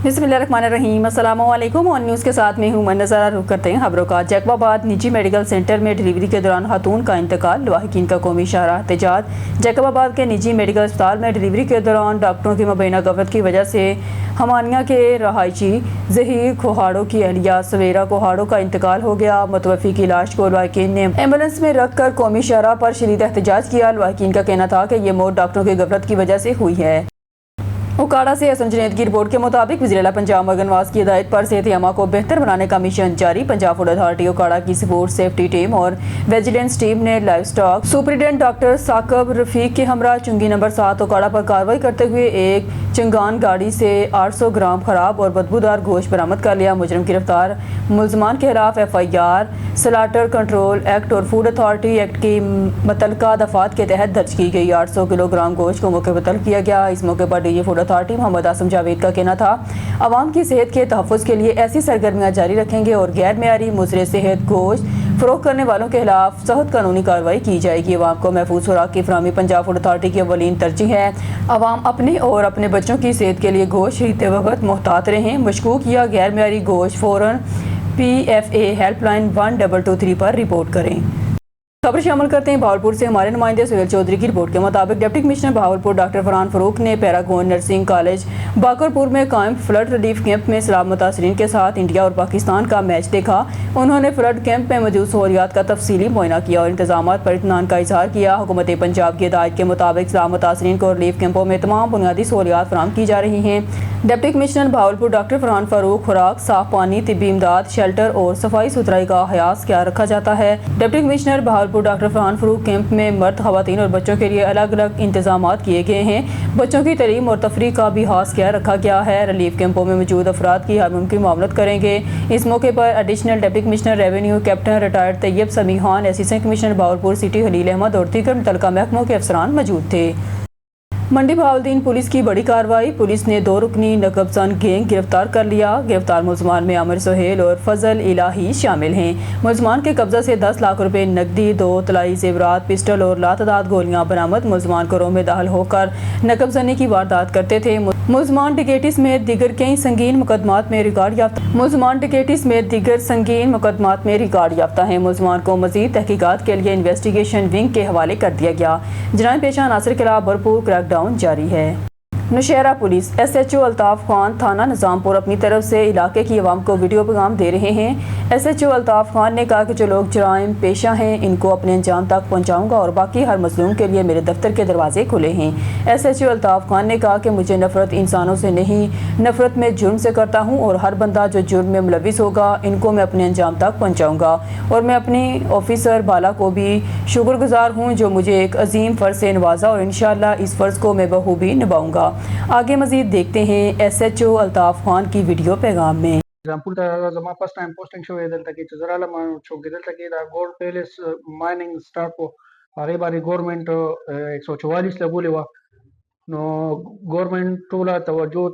बिस्मिल्लाहिर्रहमानिर्रहीम अस्सलामु अलैकुम। ऑन न्यूज़ के साथ में हूँ मैं नज़ारा। रुख करते हैं खबरों का। जैकबाबाद निजी मेडिकल सेंटर में डिलीवरी के दौरान खातून का इंतकाल, लवाहिकीन का कौमी शाहराह एहतजाज। जैकबाबाद के निजी मेडिकल अस्पताल में डिलीवरी के दौरान डॉक्टरों की मुबैना गफलत की वजह से हमानिया के रहायशी ज़हीर कोहाड़ो की अहलिया सवेरा कोहाड़ो का इंतकाल हो गया। मुतवफ़ी की लाश को लवाहिकीन ने एम्बुलेंस में रख कर कौमी शाहराह पर शदीद एहतजाज किया। लवाहिकीन का कहना था कि ये मौत डॉक्टरों की गफलत की वजह से हुई है। उकाड़ा से हसन जुनैद की रिपोर्ट के मुताबिक वज़ीर आला पंजाब मरगन नवाज की हिदायत पर सेहत अमा को बेहतर बनाने का मिशन जारी। पंजाब फूड अथॉरिटी उकाड़ा की सपोर्ट सेफ्टी टीम और विजिलेंस टीम ने live stock superintendent doctor Saqib Rafiq के हमरा चुंगी नंबर 7 उकाड़ा पर कार्रवाई करते हुए एक चंगान गाड़ी से 800 ग्राम खराब और बदबूदार गोश्त बरामद कर लिया। मुजरिम गिरफ्तार। मुलजमान के खिलाफ FIR स्लाटर कंट्रोल एक्ट और फूड अथॉरिटी एक्ट की मुतलका दफात के तहत दर्ज की गई। 800 किलोग्राम गोश्त को मौके पर तलब किया गया। इस मौके पर DG food authority Mohammad Asim Javed का कहना था, आवाम की सेहत के तहफ़्फ़ुज़ के लिए ऐसी सरगर्मियाँ जारी रखेंगे और गैर मेयारी मुज़र सेहत गोश्त फ़रोख्त करने वालों के खिलाफ सख्त कानूनी कार्रवाई की जाएगी। आवाम को महफूज खुराक की फराहमी पंजाब फूड अथॉरिटी की अवलीन तरजीह है। आवाम अपने और अपने बच्चों की सेहत के लिए गोश्त खरीदते वक्त मोहतात रहें। मशकूक या गैर मेयारी गोश्त फ़ौरन PFA हेल्पलाइन 1223 पर रिपोर्ट करें। खबर शामिल करते हैं भावलपुर से। हमारे नुमाइंदे सुहेल चौधरी की रिपोर्ट के मुताबिक deputy commissioner Bahawalpur doctor Farhan Farooq ने पैरागॉन नर्सिंग कॉलेज बाकरपुर में कायम फ्लड रिलीफ कैंप में सैलाब मुतासरीन के साथ इंडिया और पाकिस्तान का मैच देखा। उन्होंने फ्लड कैंप में मौजूद सहूलियात का तफसीली मुआयना किया और इंतजाम पर इत्मीनान का इजहार किया। हुकूमत पंजाब की हिदायत के मुताबिक सैलाब मुतासरीन को रिलीफ कैंपों में तमाम बुनियादी सहूलियात फराहम की जा रही हैं। Deputy commissioner Bahawalpur doctor Farhan Farooq खुराक, साफ पानी, तिब्बी इमदाद, शेल्टर और सफाई सुथराई का हयास क्या रखा जाता है। Deputy commissioner Bahawalpur doctor Farhan Farooq camp में मर्द, खवातीन और बच्चों के लिए अलग अलग इंतजाम किए गए हैं। बच्चों की तलीम और तफरीह का भी हास क्या रखा गया है। रिलीफ कैंपों में मौजूद अफराद की हर मुमकिन मामलत करेंगे। इस मौके पर additional deputy commissioner revenue captain retired Tayyab समीहान, assistant commissioner Bahawalpur city Khalil Ahmed और दीगर मुतल्लिका महकमों के अफसरान मौजूद थे। मंडी बहाउद्दीन पुलिस की बड़ी कार्रवाई। पुलिस ने 2 रुकनी नकबजन गैंग गिरफ्तार कर लिया। गिरफ्तार मुलजमान में आमिर सोहेल और फजल इलाही शामिल हैं। मुलजमान के कब्जा से 10 लाख रुपए नकदी, 2 तलाई जेवरात, पिस्टल और लातदाद गोलियां बरामद। मुलजमान घरों में दाखिल होकर नकबजनी की वारदात करते थे। मुलजमान डकैती समेत दीगर कई संगीन मुकदमात में रिकॉर्ड याफ्ता हैं। मुलजमान को मजीद तहकीकात के लिए इन्वेस्टिगेशन विंग के हवाले कर दिया गया। जराइम पेशा अनासर के खिलाफ भरपूर क्रैकडाउन जारी है। नौशहरा पुलिस SHO अल्ताफ खान थाना निज़ामपुर अपनी तरफ से इलाके की आवाम को वीडियो पैगाम दे रहे हैं। SHO अल्ताफ खान ने कहा कि जो लोग जराइम पेशा हैं इनको अपने अंजाम तक पहुंचाऊंगा और बाकी हर मजलूम के लिए मेरे दफ्तर के दरवाजे खुले हैं। SHO अल्ताफ खान ने कहा कि मुझे नफरत इंसानों से नहीं, नफरत में जुर्म से करता हूँ और हर बंदा जो जुर्म में मुलविस होगा इनको मैं अपने अंजाम तक पहुँचाऊँगा और मैं अपने ऑफिसर बाला को भी शुक्रगुजार हूँ जो मुझे एक अजीम फ़र्ज से नवाजा और इंशाअल्लाह इस फ़र्ज़ को मैं बखूबी निभाऊँगा। आगे मजीद देखते हैं SHO अल्ताफ खान की वीडियो पैगाम में। एग्जाम्पल जमा फर्स्ट टाइम पोस्टिंग शो दल तक चजराला मा चौक दल तक दा गोल्ड पैलेस माइनिंग स्टार्ट को आगे बारी गवर्नमेंट 144 लगोले वा नो गवर्नमेंट टोला तवज्जो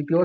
DPO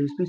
DSP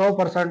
100%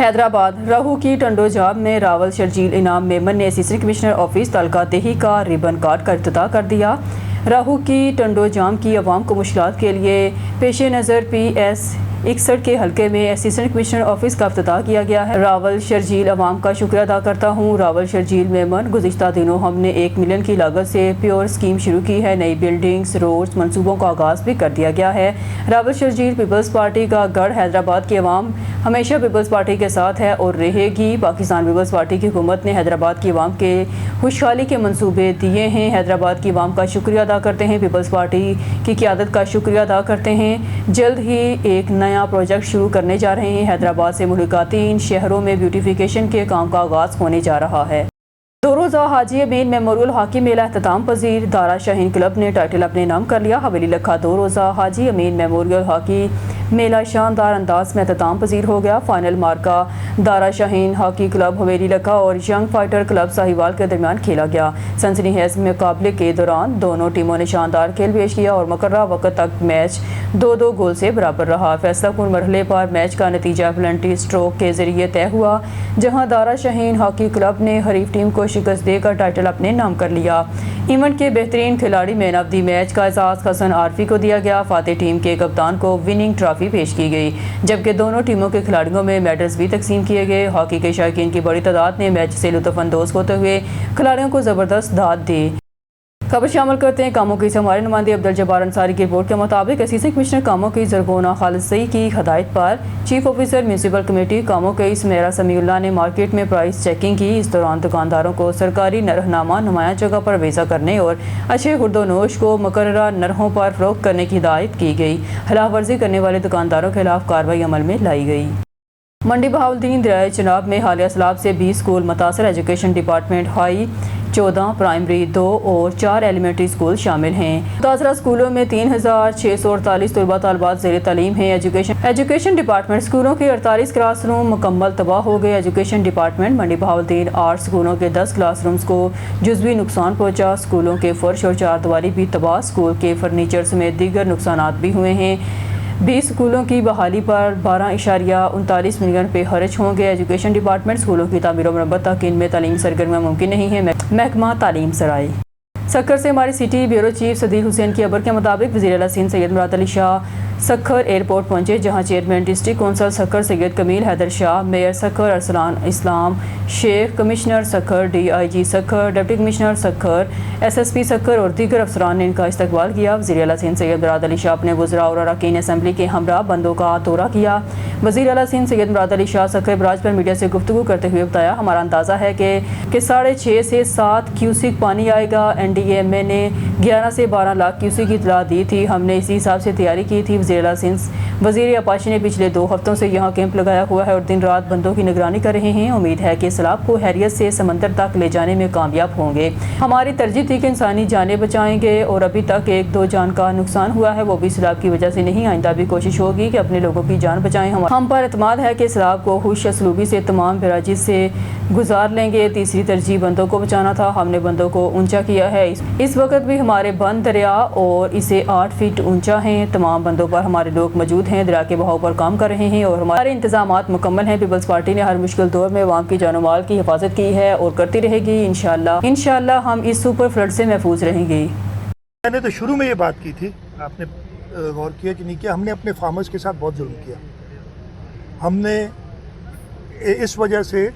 हैदराबाद रहू की टंडोजाब में रावल शर्जील इनाम मेमन ने असिस्टेंट कमिश्नर ऑफिस तालका देही का रिबन काट कर इफ्तिताह कर दिया। रहू की टंडोजाम की आवाम को मुश्किलात के लिए पेश नज़र PS 61 के हलके में असिस्टेंट कमिश्नर ऑफिस का इफ्तिताह किया गया है। रावल शर्जील अवाम का शुक्रिया अदा करता हूँ। रावल शर्जील मेमन गुज़िश्ता दिनों हमने 1 मिलियन की लागत से प्योर स्कीम शुरू की है। नई बिल्डिंग्स रोड्स मंसूबों का आगाज़ भी कर दिया गया है। रावल शर्जील पीपल्स पार्टी का गढ़ हैदराबाद की अवाम हमेशा पीपल्स पार्टी के साथ है और रहेगी। पाकिस्तान पीपल्स पार्टी की हुकूमत ने हैदराबाद की अवाम के खुशहाली के मंसूबे दिए हैं। हैदराबाद की अवाम का शुक्रिया अदा करते हैं। पीपल्स पार्टी की क़यादत का शुक्रिया अदा करते हैं। जल्द ही एक नया प्रोजेक्ट शुरू करने जा रहे हैं। हैदराबाद से मुल्काती इन शहरों में ब्यूटिफिकेशन के काम का आगाज़ होने जा रहा है। 2 रोज़ा हाजी अमीन मेमोरियल हॉकी मेला अख्ताम पजीर दारा शाहीन क्लब ने टाइटल अपने नाम कर लिया। हवेली लखा 2 रोज़ा हाजी अमीन मेमोरियल हॉकी मेला शानदार अंदाज में अख्ताम पजीर हो गया। फाइनल मार्का दारा शाहीन हॉकी क्लब हवेली लखा और यंग फाइटर क्लब साहिवाल के दरमियान खेला गया। सनसनीखेज मुकाबले के दौरान दोनों टीमों ने शानदार खेल पेश किया और मुकर्रर वक्त तक मैच 2-2 गोल से बराबर रहा। फैसलाकुन मरहले पर मैच का नतीजा पेनल्टी स्ट्रोक के जरिए तय हुआ, जहां दारा शाहीन हॉकी क्लब ने हरीफ टीम को शिकस्त देकर टाइटल अपने नाम कर लिया। इवेंट के बेहतरीन खिलाड़ी मैन ऑफ द मैच का एजाज़ हसन आरफी को दिया गया। फातेह टीम के कप्तान को विनिंग ट्रॉफी पेश की गई, जबकि दोनों टीमों के खिलाड़ियों में मेडल्स भी तकसीम किए गए। हॉकी के शायकीन की बड़ी तादाद ने मैच से लुत्फ़अंदोज़ होते हुए खिलाड़ियों को ज़बरदस्त दाद दी। खबर शामिल करते हैं कामों की से हमारे नुमाइंदे अब्दुल जब्बार अंसारी की रिपोर्ट के मुताबिक असिस्टेंट कमिश्नर कामों की जरगोना खालिसई की हदायत पर चीफ ऑफिसर म्यूनसिपल कमेटी कामों के सुमेरा समीउल्लाह ने मार्केट में प्राइस चेकिंग की। इस दौरान दुकानदारों को सरकारी नरहनामा नुमाया जगह पर वेज़ा करने और अच्छे खुर्दोनोश को मुकर्ररा नरहों पर फ़रोख्त करने की हिदायत की गई। खिलाफ वर्जी करने वाले दुकानदारों के खिलाफ कार्रवाई अमल में लाई गई। मंडी बहाउद्दीन दरियाए चिनाब में हालिया सैलाब से 20 स्कूल मुतासर। एजुकेशन डिपार्टमेंट हाई 14 प्राइमरी 2 और 4 एलिमेंट्री स्कूल शामिल हैं। मुतासरा स्कूलों में 3648 तलबा तालिबात ज़ेर तालीम हैं। एजुकेशन डिपार्टमेंट स्कूलों के 48 क्लासरूम मुकम्मल तबाह हो गए। एजुकेशन डिपार्टमेंट मंडी बहाउद्दीन 8 स्कूलों के 10 क्लासरूम्स को जुज़वी नुकसान पहुँचा। स्कूलों के फर्श और चारदीवारी भी तबाह। स्कूल के फर्नीचर समेत दीगर नुकसान भी हुए हैं। 20 स्कूलों की बहाली पर 12.39 मिलियन रुपये खर्च होंगे। एजुकेशन डिपार्टमेंट स्कूलों की तामीर और मरम्मत तक इनमें तालीमी सरगर्मियाँ मुमकिन नहीं है। महकमा तालीम सराय सक्खर से हमारी city bureau chief Sadiq Hussain की खबर के मुताबिक वज़ीर आला सिंध सैयद मुराद अली शाह सक्खर एयरपोर्ट पहुंचे, जहां chairman district council Sukkur Syed Kamil Haider Shah, mayor Sukkur Arsalan Islam Sheikh, commissioner Sukkur, DIG Sukkur, deputy commissioner Sukkur, SSP Sukkur और दीगर अफसरान ने इनका इस्तकबाल किया। वज़ीर आला सिंध सैयद मुराद अली शाह अपने वज़रा और अरकान असम्बली के हमरा बंदों का दौरा किया। वज़ीर आला सिंध सैयद मुराद अली शाह सक्खर बराज पर मीडिया से गुफ्तगू करते हुए बताया, हमारा अंदाज़ा है कि 6.5 से 7 क्यूसिक पानी आएगा। NDMA ने 11 से 12 लाख क्यूसिक की इतला दी थी। हमने इसी हिसाब से तैयारी की थी। वज़ीर आला सिंध वजीर आपाशी ने पिछले 2 हफ्तों से यहाँ कैंप लगाया हुआ है और दिन रात बंदों की निगरानी कर रहे हैं। उम्मीद है कि सैलाब को हैरियत से समंदर तक ले जाने में कामयाब होंगे। हमारी तरजीह थी कि इंसानी जानें बचाएंगे और अभी तक 1-2 जान का नुकसान हुआ है, वो भी सैलाब की वजह से नहीं। आइंदा भी कोशिश होगी कि अपने लोगों की जान बचाएं। हम पर एतमाद है कि सैलाब को खुश असलूबी से तमाम बराजी से गुजार लेंगे। तीसरी तरजीह बंदों को बचाना था, हमने बंदों को ऊंचा किया है। इस वक्त भी हमारे बंद दरिया और इसे 8 फीट ऊंचा है। तमाम बंदों पर हमारे लोग मौजूद हैं, दरिया के बहाव पर काम कर रहे हैं और हमारे इंतजामात मुकम्मल हैं। पीपल्स पार्टी ने हर मुश्किल दौर में अवाम की जानो माल की हिफाजत की है और करती रहेगी। इंशाअल्लाह हम इस सुपर फ्लड से महफूज रहेंगे। मैंने तो शुरू में ये बात की थी, आपने गौर किया कि नहीं किया। हमने अपने फार्मर्स के साथ बहुत जुल्म किया। हमने इस वजह से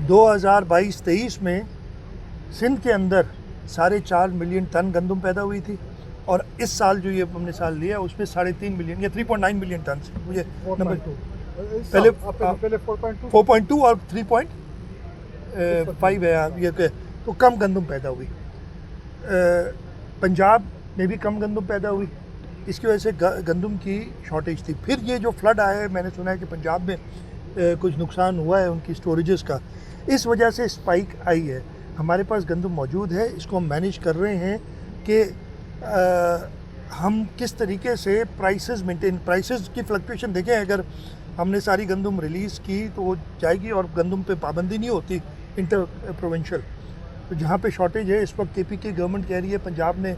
2022-23 में सिंध के अंदर 4.5 मिलियन टन गंदम पैदा हुई थी और इस साल जो ये हमने साल लिया उसमें 3.5 मिलियन या 3.9 मिलियन टन से मुझे पहले 4.2 और 3.5 है ये तो कम गंदम पैदा हुई। पंजाब में भी कम गंदम पैदा हुई, इसकी वजह से गंदम की शॉर्टेज थी। फिर ये जो फ्लड आया है, मैंने सुना है कि पंजाब में कुछ नुकसान हुआ है उनकी स्टोरेजेस का, इस वजह से स्पाइक आई है। हमारे पास गंदम मौजूद है, इसको हम मैनेज कर रहे हैं कि हम किस तरीके से प्राइसेस की फ्लक्चुएशन देखें। अगर हमने सारी गंदम रिलीज़ की तो वो जाएगी और गंदम पे पाबंदी नहीं होती इंटर प्रोविंशियल। तो जहाँ पे शॉर्टेज है इस वक्त KP की गवर्नमेंट कह रही है पंजाब ने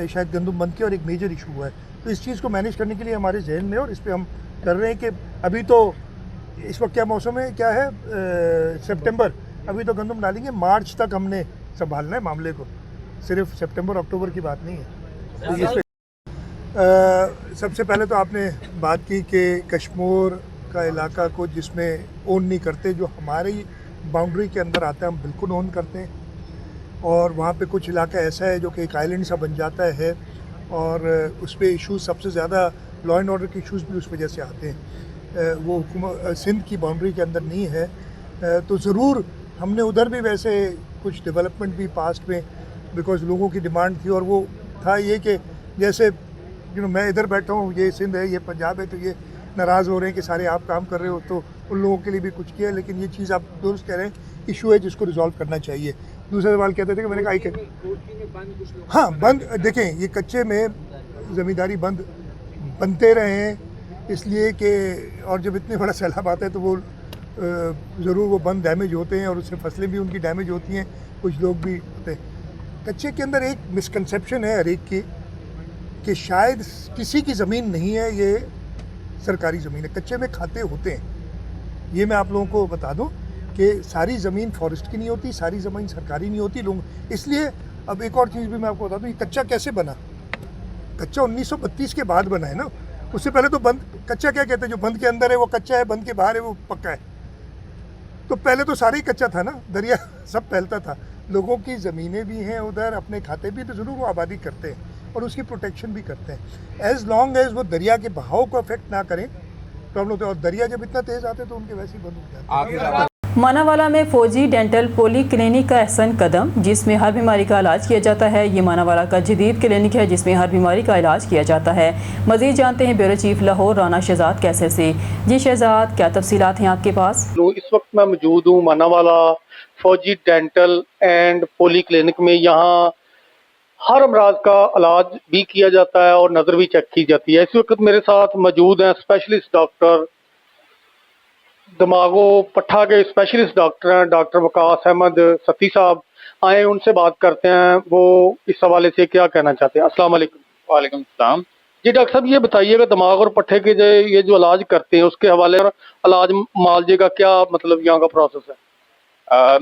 शायद गंदम बंद किया और एक मेजर इशू हुआ है। तो इस चीज़ को मैनेज करने के लिए हमारे जहन में और इस पर हम कर रहे हैं कि अभी तो इस वक्त क्या मौसम है, क्या है सितंबर, अभी तो गंदम डालेंगे, मार्च तक हमने संभालना है मामले को, सिर्फ सितंबर अक्टूबर की बात नहीं है। तो सबसे पहले तो आपने बात की कि कश्मीर का इलाका को जिसमें ओन नहीं करते, जो हमारी बाउंड्री के अंदर आता है हम बिल्कुल ओन करते हैं। और वहाँ पे कुछ इलाका ऐसा है जो कि एक आइलैंड सा बन जाता है और उस पर इशूज़ सबसे ज़्यादा लॉ एंड ऑर्डर के इशूज़ भी उस वजह से आते हैं। वो सिंध की बाउंड्री के अंदर नहीं है। तो ज़रूर हमने उधर भी वैसे कुछ डेवलपमेंट भी पास्ट में, बिकॉज लोगों की डिमांड थी और वो था ये कि जैसे मैं इधर बैठा हूँ, ये सिंध है, ये पंजाब है, तो ये नाराज़ हो रहे हैं कि सारे आप काम कर रहे हो, तो उन लोगों के लिए भी कुछ किया। लेकिन ये चीज़ आप दुरुस्त कह रहे हैं, इशू है जिसको रिजॉल्व करना चाहिए। दूसरा सवाल कहते थे कि मैंने कहा हाँ बंद, देखें ये कच्चे में ज़मींदारी बंद बनते रहे हैं इसलिए कि, और जब इतने बड़ा सैलाब आता है तो वो ज़रूर वो बंद डैमेज होते हैं और उससे फसलें भी उनकी डैमेज होती हैं, कुछ लोग भी होते हैं। कच्चे के अंदर एक मिसकंसेप्शन है हर एक की कि शायद किसी की ज़मीन नहीं है, ये सरकारी ज़मीन है। कच्चे में खाते होते हैं, ये मैं आप लोगों को बता दूं कि सारी ज़मीन फॉरेस्ट की नहीं होती, सारी ज़मीन सरकारी नहीं होती लोग। इसलिए अब एक और चीज़ भी मैं आपको बता दूं, ये कच्चा कैसे बना। कच्चा 1932 के बाद बना है ना, उससे पहले तो बंद, कच्चा क्या कहते हैं, जो बंद के अंदर है वो कच्चा है, बंद के बाहर है वो पक्का है। तो पहले तो सारा ही कच्चा था ना, दरिया सब फैलता था। लोगों की ज़मीनें भी हैं उधर, अपने खाते भी, तो ज़रूर वो आबादी करते हैं और उसकी प्रोटेक्शन भी करते हैं। एज़ लॉन्ग एज वो दरिया के बहाव को अफेक्ट ना करें, प्रॉब्लम होता है। और दरिया जब इतना तेज़ आते तो उनके वैसे ही बंद हो जाते हैं। मानावाला में फौजी डेंटल पॉली क्लिनिक का अहसन कदम, जिसमें हर बीमारी का इलाज किया जाता है। ये मानावाला का जदीद क्लिनिक है जिसमें हर बीमारी का इलाज किया जाता है। मजीद जानते हैं ब्यूरो चीफ लाहौर राना शहजाद कैसे से। जी शहजाद, क्या तफसीलात हैं आपके पास? इस वक्त मैं मौजूद हूँ मानावाला फौजी डेंटल एंड पॉली क्लिनिक में। यहाँ हर अमराज का इलाज भी किया जाता है और नज़र भी चेक की जाती है। इस वक्त मेरे साथ मौजूद हैं स्पेशलिस्ट डॉक्टर, दिमागो पट्ठा के स्पेशलिस्ट डॉक्टर हैं, डॉक्टर वकास अहमद सती साहब। आए उनसे बात करते हैं, वो इस हवाले से क्या कहना चाहते हैं। अस्सलाम वालेकुम। वालेकुम सलाम। जी डॉक्टर साहब, ये बताइएगा दिमाग और पट्ठे के ये जो इलाज करते हैं उसके हवाले और इलाज मालजे का क्या मतलब यहाँ का प्रोसेस है?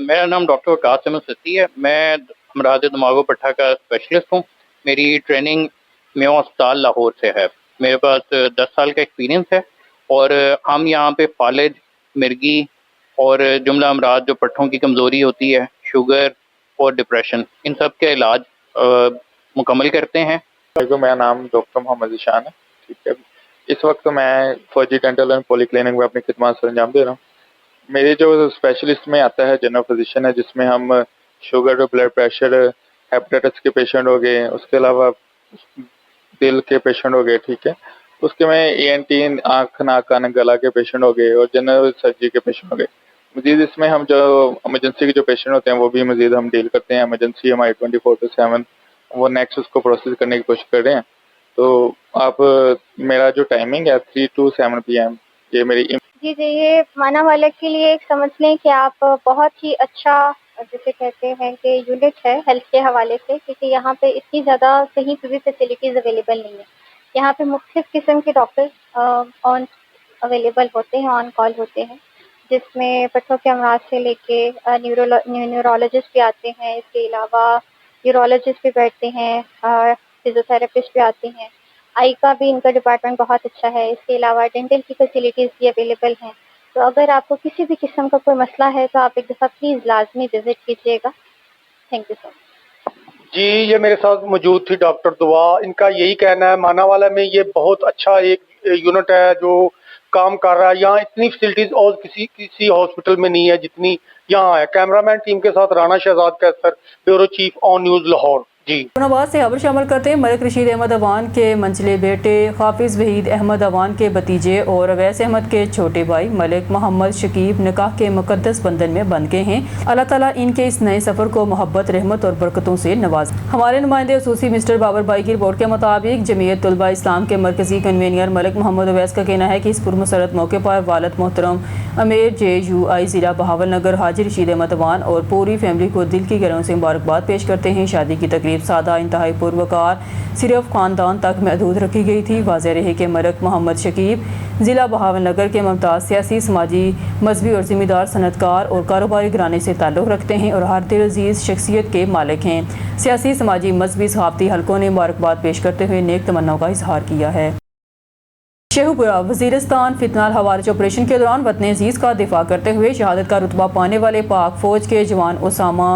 मेरा नाम डॉक्टर वकास अहमद सती है। मैं अमराज दिमागो पट्ठा का स्पेशलिस्ट हूँ। मेरी ट्रेनिंग मेयो अस्पताल लाहौर से है। मेरे पास 10 साल का एक्सपीरियंस है और हम यहाँ पे फालिज, मिर्गी और जुमला अमराज जो पट्ठों की कमज़ोरी होती है, शुगर और डिप्रेशन, इन सब के इलाज मुकम्मल करते हैं। मेरा नाम डॉक्टर मोहम्मद ज़ीशान है। ठीक है, इस वक्त मैं फौजी डेंटल एंड पॉली क्लिनिक में अपनी खिदमत सर अंजाम दे रहा हूँ। मेरे जो स्पेशलिस्ट में आता है जनरल फिजिशियन है, जिसमें हम शुगर, ब्लड प्रेशर, हेपेटाइटिस के पेशेंट हो गए, उसके अलावा दिल के पेशेंट हो गए। ठीक है, उसके में ENT, आँख नाक कान गला के पेशेंट हो गए और जनरल सर्जरी के पेशेंट हो गए। मजीद इसमें हम जो इमरजेंसी के जो पेशेंट होते हैं वो भी मजीद हम डील करते हैं। इमरजेंसी हमारी 24/7 वो नेक्स्ट उसको प्रोसेस करने की कोशिश कर रहे हैं। तो आप मेरा जो टाइमिंग है 3 to 7 PM, ये मेरी जी जी, ये मानव वाले के लिए एक समझ लें कि आप बहुत ही अच्छा जिसे कहते हैं कि यूनिट है हेल्थ के हवाले से, क्योंकि यहाँ पे इतनी ज़्यादा कहीं पे भी फैसिलिटीज़ अवेलेबल नहीं है। यहाँ पे मुख्तलिफ किस्म के डॉक्टर ऑन अवेलेबल होते हैं, ऑन कॉल होते हैं, जिसमें पट्टों के अमराज से लेके न्यूरोलॉजिस्ट भी आते हैं। इसके अलावा यूरोलॉजिस्ट भी बैठते हैं, फिजियोथेरेपिस्ट भी आते हैं। आई का भी इनका डिपार्टमेंट बहुत अच्छा है। इसके अलावा डेंटल की फैसिलिटीज़ भी अवेलेबल हैं। तो अगर आपको किसी भी किस्म का कोई मसला है तो आप एक दफ़ा प्लीज़ लाजमी विजिट कीजिएगा। Thank you so much. जी, ये मेरे साथ मौजूद थी डॉक्टर दुआ। इनका यही कहना है मानावाला में ये बहुत अच्छा एक यूनिट है जो काम कर रहा है। यहाँ इतनी फैसिलिटीज और किसी हॉस्पिटल में नहीं है जितनी यहाँ है। कैमरामैन टीम के साथ Rana Shahzad Qaiser, bureau chief on news Lahore. जी, जहानाबाद से खबर शामिल करते हैं। मलिक रशीद अहमद अवान के मंझले बेटे हाफिज वहीद अहमद अवान के भतीजे और अवैस अहमद के छोटे भाई मलिक मोहम्मद शकीब निकाह के मुकद्दस बंधन में बंध गए हैं। अल्लाह ताला इनके इस नए सफ़र को मोहब्बत, रहमत और बरकतों से नवाज। हमारे नुमाइंदे खसूसी मिस्टर बाबर भाई की रिपोर्ट के मुताबिक जमीयत तुलबा इस्लाम के मरकजी कन्वीनर मलिक मोहम्मद अवैस का कहना है कि इस पुरमसरत मौके पर वालिद मोहतरम अमीर JUI ज़िला बहावल नगर हाजी रशीद अहमद अवान और पूरी फैमिली को दिल की गहराइयों से मुबारकबाद पेश करते हैं। शादी की तकरीब सादा, इंतहाई पुरवकार, सिर्फ ख़ानदान तक महदूद रखी गई थी। वाज़ेह रहे कि मलिक मोहम्मद शकीब ज़िला बहावल नगर के मुमताज़ सियासी, समाजी, मजहबी और ज़िम्मेदार सनतकार और कारोबारी घराने से ताल्लुक़ रखते हैं और हर दिल अजीज़ शख्सियत के मालिक हैं। सियासी, समाजी, मजहबी, सहाफ़ती हलकों ने मुबारकबाद पेश करते हुए नेक तमन्नाओं का इजहार किया है। शेखुपुरा वज़ीरिस्तान फितनाल हवालच ऑपरेशन के दौरान वतन अजीज़ का दिफा करते हुए शहादत का रुतबा पाने वाले पाक फ़ौज के जवान उसामा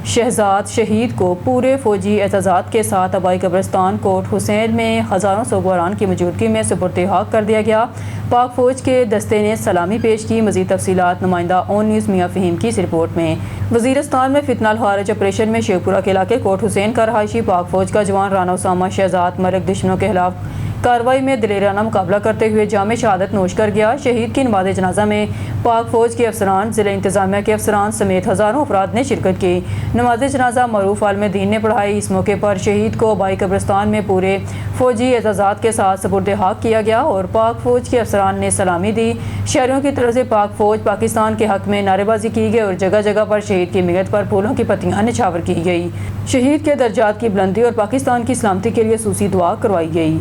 शहजाद शहीद को पूरे फ़ौजी एतज़ाज़ के साथ आबाई कब्रिस्तान कोट हुसैन में हज़ारों सोगवारान की मौजूदगी में सुपुर्द-ए-हक़ कर दिया गया। पाक फ़ौज के दस्ते ने सलामी पेश की। मज़ीद तफ़सीलात नुमाइंदा ऑन न्यूज़ मियाँ फ़हीम की इस रिपोर्ट में। वज़ीरिस्तान में फितनाल हवालच ऑपरेशन में शेखपुरा के इलाके कोट हुसैन का रहायशी पाक फ़ौज का जवान राना उसामा शहजाद मलिक दुश्मनों के खिलाफ कार्रवाई में दिलेराना मुकाबला करते हुए जामे शहादत नोश कर गया। शहीद की नमाज़ जनाजा में पाक फ़ौज के अफसरान, ज़िला इंतज़ामिया के अफसरान समेत हज़ारों अफराद ने शिरकत की। नमाज जनाजा मरूफ आलम दीन ने पढ़ाई। इस मौके पर शहीद को आबाई कब्रिस्तान में पूरे फ़ौजी एतज़ाज़ के साथ सुपुर्द-ए-हक़ किया गया और पाक फ़ौज के अफसरान ने सलामी दी। शहरियों की तरफ से पाक फ़ौज पाकिस्तान के हक़ में नारेबाजी की गई और जगह जगह पर शहीद की मियत पर फूलों की पत्तियाँ निछावर की गई। शहीद के दर्जात की बुलंदी और पाकिस्तान की सलामती के लिए सूसी दुआ करवाई गई।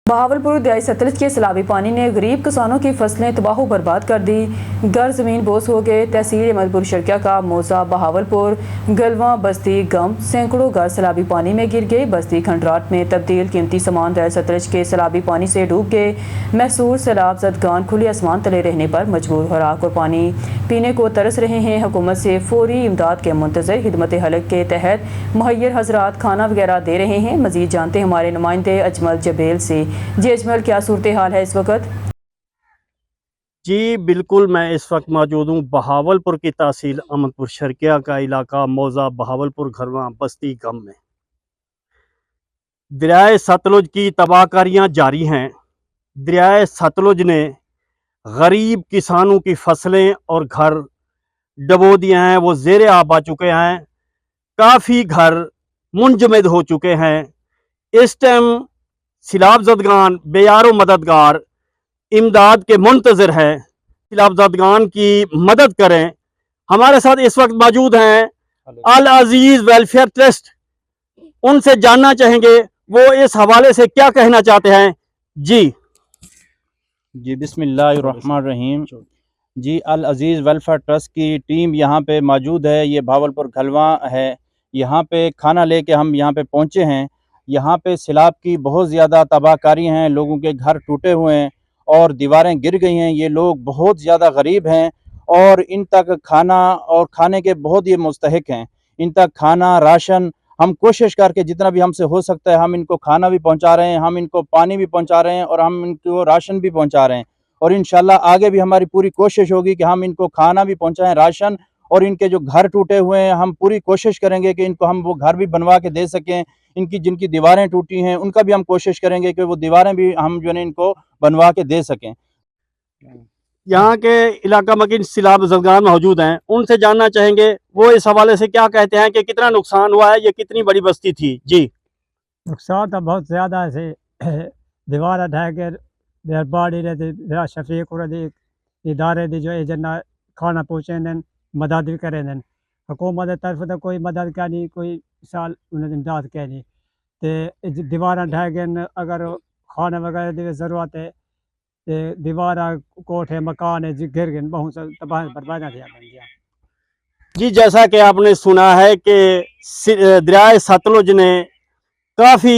बहावलपुर दरियाई सतलज के सैलाबी पानी ने गरीब किसानों की फसलें तबाह बर्बाद कर दी। घर ज़मीन बोस हो गए। तहसील अहमदपुर शर्किया का मौजा बहावलपुर, गलवा, बस्ती, गम सैकड़ों घर सैलाबी पानी में गिर गए। बस्ती खंडराट में तब्दील कीमती सामान दरियाई सतलज के सैलाबी पानी से डूब गए। महसूर सैलाब ज़दगान खुले आसमान तले रहने पर मजबूर, खुराक और पानी पीने को तरस रहे हैं। हुकूमत से फौरी इमदाद के मुंतज़र। खिदमत हलक के तहत मुहैयर हजरात खाना वगैरह दे रहे हैं। मज़ीद जानते हैं हमारे नुमाइंदे अजमल जबेल से। जी अजमल, क्या सूरत हाल है इस वक्त? जी बिल्कुल, मैं इस वक्त मौजूद हूँ बहावलपुर की तहसील अहमदपुर शर्किया का इलाका मौजा बहावलपुर घरवा बस्ती गम में दरियाए सतलुज की तबाहकारियाँ जारी हैं। दरियाए सतलुज ने गरीब किसानों की फसलें और घर डबो दिए हैं। वो ज़ेरे आब आ चुके हैं। काफ़ी घर मुंजमद हो चुके हैं। इस टाइम सिलाब ज़दगान बेयारो मददगार इमदाद के मुंतज़र है। सिलाब ज़दगान की मदद करें। हमारे साथ इस वक्त मौजूद हैं अल अजीज़ वेलफेयर ट्रस्ट। उनसे जानना चाहेंगे वो इस हवाले से क्या कहना चाहते हैं। जी बिस्मिल्लाहिर्रहमानिर्रहीम। जी, अल अजीज़ वेलफेयर ट्रस्ट की टीम यहाँ पे मौजूद है। ये भावलपुर खलवा है। यहाँ पे खाना लेके हम यहाँ पे पहुँचे हैं। यहाँ पे सैलाब की बहुत ज़्यादा तबाहकारी हैं। लोगों के घर टूटे हुए हैं और दीवारें गिर गई हैं। ये लोग बहुत ज़्यादा गरीब हैं और इन तक खाना और खाने के बहुत ये मुस्तहिक हैं। इन तक खाना, राशन हम कोशिश करके जितना भी हमसे हो सकता है हम इनको खाना भी पहुँचा रहे हैं, हम इनको पानी भी पहुँचा रहे हैं और हम इनको राशन भी पहुँचा रहे हैं। और इंशाल्लाह आगे भी हमारी पूरी कोशिश होगी कि हम इनको खाना भी पहुँचाएँ, राशन, और इनके जो घर टूटे हुए हैं हम पूरी कोशिश करेंगे कि इनको हम वो घर भी बनवा के दे सकें। इनकी जिनकी दीवारें टूटी हैं उनका भी हम कोशिश करेंगे कि वो दीवारें भी हम जो है इनको बनवा के दे सकें। यहाँ के इलाका मकीन सैलाब ज़दगान मौजूद हैं, उनसे जानना चाहेंगे वो इस हवाले से क्या कहते हैं कि कितना नुकसान हुआ है, ये कितनी बड़ी बस्ती थी। जी नुकसान तो बहुत ज़्यादा है। दीवार ढह के बाड़ी रहती शफीक और इदारे दी जो एजना खाना पहुँचे मदद भी करें हुकूमत तरफ तो कोई मदद क्या नहीं, कोई साल उन्हें इमदाद क्या नहीं। तो दीवार ढह गए, अगर खाने वगैरह की ज़रूरत है तो दीवार कोठे मकान है जी गिर गए, बहुत तबाह बर्बाद बन गया। जी जैसा कि आपने सुना है कि दरियाए सतलुज ने काफ़ी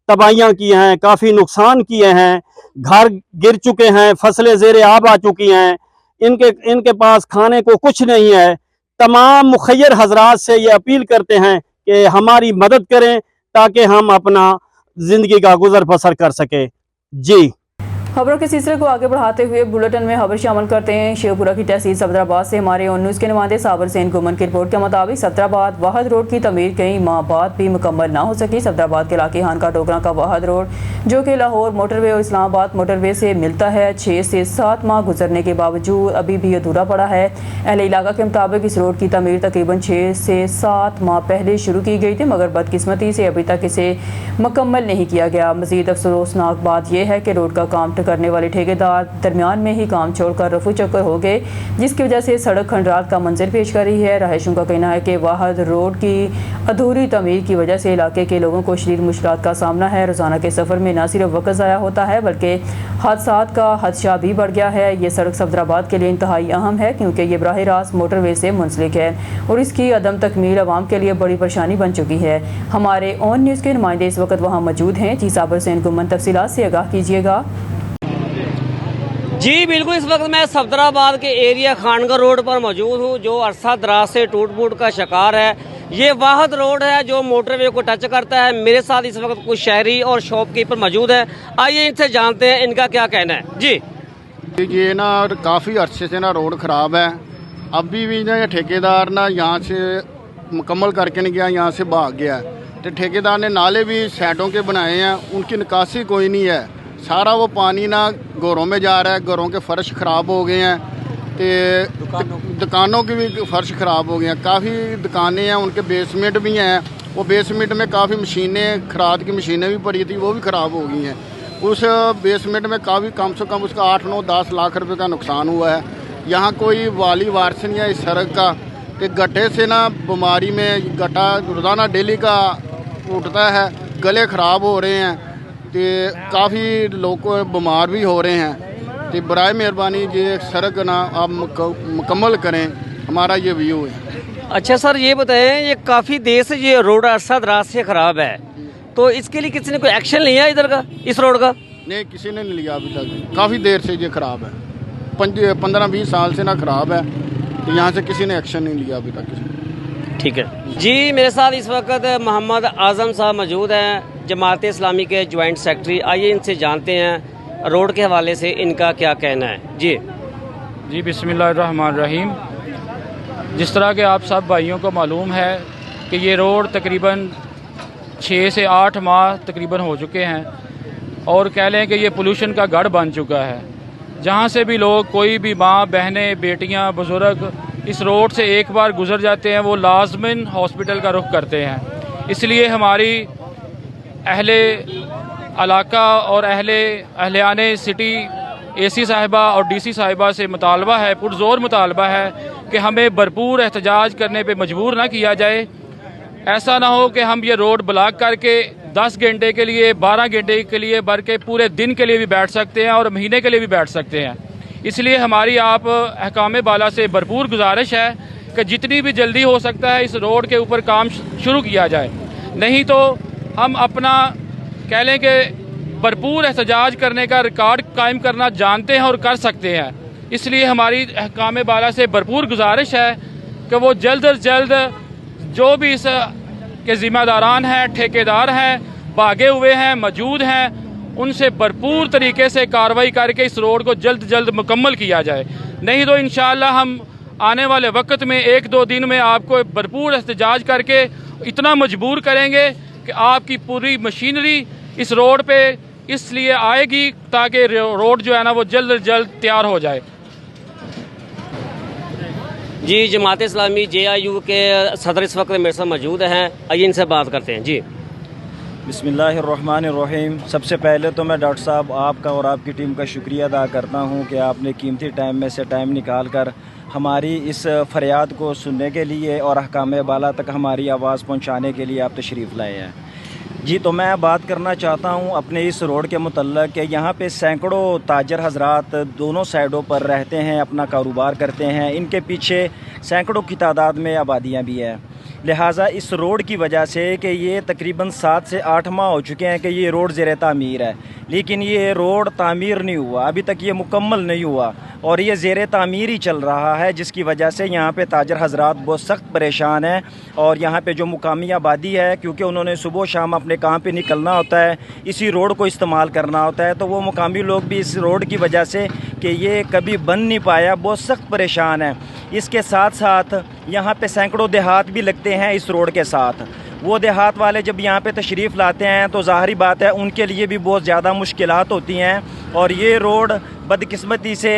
तबाहियाँ की हैं, काफ़ी नुकसान किए हैं, घर गिर चुके हैं, फसलें ज़ेरे आब आ चुकी हैं, इनके पास खाने को कुछ नहीं है। तमाम मुखय्यर हजरात से ये अपील करते हैं कि हमारी मदद करें ताकि हम अपना ज़िंदगी का गुजर बसर कर सके। जी खबरों के सिलसिले को आगे बढ़ाते हुए बुलेटिन में खबर शामिल करते हैं। शेखपुरा की तहसील सफदराबाद से हमारे ऑन न्यूज़ के नुमाइंदे साबर सेन गुमन की रिपोर्ट के मुताबिक सफदराबाद वाहद रोड की तमीर कई माह बाद भी मुकम्मल ना हो सकी। सफदराबाद के इलाके खानका टोकरा का वाहद रोड जो कि लाहौर मोटरवे और इस्लामाबाद मोटरवे से मिलता है, 6 से 7 माह गुजरने के बावजूद अभी भी अधूरा पड़ा है। अहले इलाका के मुताबिक इस रोड की तमीर तकरीबन 6 से 7 माह पहले शुरू की गई थी, मगर बदकिस्मती से अभी तक इसे मुकम्मल नहीं किया गया। मज़ीद अफसोसनाक बात यह है कि रोड का काम करने वाले ठेकेदार दरमियान में ही काम छोड़कर रफू चक्कर हो गए, जिसकी वजह से सड़क खंडरात का मंजर पेश कर रही है। रहायशों का कहना है कि वाहद रोड की अधूरी तमीर की वजह से इलाके के लोगों को शदीद मुश्किलात का सामना है। रोज़ाना के सफ़र में न सिर्फ वक्त ज़ाया होता है बल्कि हादसात का खदशा भी बढ़ गया है। ये सड़क सफदराबाद के लिए इंतहाई अहम है क्योंकि ये बराह रास्त मोटरवे से मुंसलिक है और इसकी अदम तकमील आवाम के लिए बड़ी परेशानी बन चुकी है। हमारे ऑन न्यूज़ के नुमाइंदे इस वक्त वहाँ मौजूद हैं। जी साबर से गुमन तफसीलात से आगाह कीजिएगा। जी बिल्कुल, इस वक्त मैं सफदराबाद के एरिया खानगा रोड पर मौजूद हूँ जो अरसा दराज से टूट फूट का शिकार है। ये वाहद रोड है जो मोटरवे को टच करता है। मेरे साथ इस वक्त कुछ शहरी और शॉपकीपर मौजूद है, आइए इनसे जानते हैं इनका क्या कहना है। जी ये ना काफ़ी अरसे से ना रोड ख़राब है, अभी भी ना ये ठेकेदार ना यहाँ से मुकम्मल करके नहीं गया, यहाँ से भाग गया है। तो ठेकेदार ने नाले भी साइडों के बनाए हैं, उनकी निकासी कोई नहीं है। सारा वो पानी ना घरों में जा रहा है, घरों के फर्श ख़राब हो गए हैं, तो दुकानों की भी फर्श ख़राब हो गए हैं। काफ़ी दुकानें हैं, उनके बेसमेंट भी हैं, वो बेसमेंट में काफ़ी मशीनें, खराद की मशीनें भी पड़ी थी, वो भी ख़राब हो गई हैं। उस बेसमेंट में काफ़ी कम से कम उसका 8, 9, 10 लाख रुपए का नुकसान हुआ है। यहाँ कोई वाली वारस नहीं है इस सड़क का। कि गड्ढे से ना बीमारी में गड्ढा रोज़ाना डेली का उठता है, गले ख़राब हो रहे हैं, तो काफ़ी लोग बीमार भी हो रहे हैं। तो बराए मेहरबानी ये सड़क ना आप मुकम्मल करें, हमारा ये व्यू है। अच्छा सर, ये बताएं, ये काफ़ी देर से ये रोड अरसा दराज से ख़राब है, तो इसके लिए किसी ने कोई एक्शन लिया इधर का, इस रोड का? नहीं, किसी ने नहीं लिया अभी तक। काफ़ी देर से ये ख़राब है, 15-20 साल से ना ख़राब है, तो यहाँ से किसी ने एक्शन नहीं लिया अभी तक। ठीक है जी, मेरे साथ इस वक्त मोहम्मद आज़म साहब मौजूद हैं, जमात इस्लामी के जॉइंट सेक्रेटरी। आइए इनसे जानते हैं रोड के हवाले से इनका क्या कहना है। जी बिस्मिल्लाहिर्रहमानिर्रहीम। जिस तरह के आप सब भाइयों को मालूम है कि ये रोड तकरीबन 6 से 8 माह तकरीबन हो चुके हैं और कह लें कि ये पोल्यूशन का गढ़ बन चुका है। जहाँ से भी लोग, कोई भी माँ, बहनें, बेटियाँ, बुज़ुर्ग इस रोड से एक बार गुज़र जाते हैं वो लाजमन हॉस्पिटल का रुख करते हैं। इसलिए हमारी अहले इलाका और अहलियाने सिटी एसी साहिबा और डीसी साहिबा से मुतालबा है, पुरज़ोर मुतालबा है कि हमें भरपूर एहतजाज करने पे मजबूर ना किया जाए। ऐसा ना हो कि हम ये रोड ब्लॉक करके 10 घंटे के लिए, 12 घंटे के लिए, बल्कि पूरे दिन के लिए भी बैठ सकते हैं और महीने के लिए भी बैठ सकते हैं। इसलिए हमारी आप अहकाम बाला से भरपूर गुजारिश है कि जितनी भी जल्दी हो सकता है इस रोड के ऊपर काम शुरू किया जाए, नहीं तो हम अपना कह लें कि भरपूर एहतजाज करने का रिकॉर्ड कायम करना जानते हैं और कर सकते हैं। इसलिए हमारी अहकाम बाला से भरपूर गुजारिश है कि वो जल्द अज जल्द जो भी इस के ज़िम्मेदारान हैं, ठेकेदार हैं, भागे हुए हैं, मौजूद हैं, उनसे भरपूर तरीके से कार्रवाई करके इस रोड को जल्द जल्द मुकम्मल किया जाए। नहीं तो इंशाअल्लाह हम आने वाले वक्त में 1-2 दिन में आपको भरपूर एहतजाज करके इतना मजबूर करेंगे कि आपकी पूरी मशीनरी इस रोड पे इसलिए आएगी ताकि रोड जो है ना वो जल्द से जल्द तैयार हो जाए। जी, जमात इस्लामी JIU के सदर इस वक्त मेरे साथ मौजूद हैं, आइए इनसे बात करते हैं। जी, बिस्मिल्लाहिर्रहमानिर्रहीम। सबसे पहले तो मैं डॉक्टर साहब आपका और आपकी टीम का शुक्रिया अदा करता हूं कि आपने कीमती टाइम में से टाइम निकाल कर हमारी इस फरियाद को सुनने के लिए और अहकाम बाला तक हमारी आवाज़ पहुंचाने के लिए आप तशरीफ़ लाए हैं। जी, तो मैं बात करना चाहता हूं अपने इस रोड के मुतल्लक़ कि यहाँ पे सैकड़ों ताजर हजरात दोनों साइडों पर रहते हैं, अपना कारोबार करते हैं। इनके पीछे सैकड़ों की तादाद में आबादियाँ भी हैं। लिहाजा इस रोड की वजह से कि ये तकरीबन 7 से 8 माह हो चुके हैं कि ये रोड ज़ेर तामीर है, लेकिन ये रोड तामीर नहीं हुआ, अभी तक ये मुकम्मल नहीं हुआ और ये ज़ेर तामीर ही चल रहा है, जिसकी वजह से यहाँ पे ताजर हजरात बहुत सख्त परेशान हैं। और यहाँ पे जो मुकामी आबादी है, क्योंकि उन्होंने सुबह शाम अपने काम पे निकलना होता है, इसी रोड को इस्तेमाल करना होता है, तो वो मुकामी लोग भी इस रोड की वजह से कि ये कभी बन नहीं पाया बहुत सख्त परेशान है। इसके साथ साथ यहाँ पे सैकड़ों देहात भी लगते हैं इस रोड के साथ। वो देहात वाले जब यहाँ पे तशरीफ़ लाते हैं तो ज़ाहिरी बात है उनके लिए भी बहुत ज़्यादा मुश्किलात होती हैं। और ये रोड बदकिस्मती से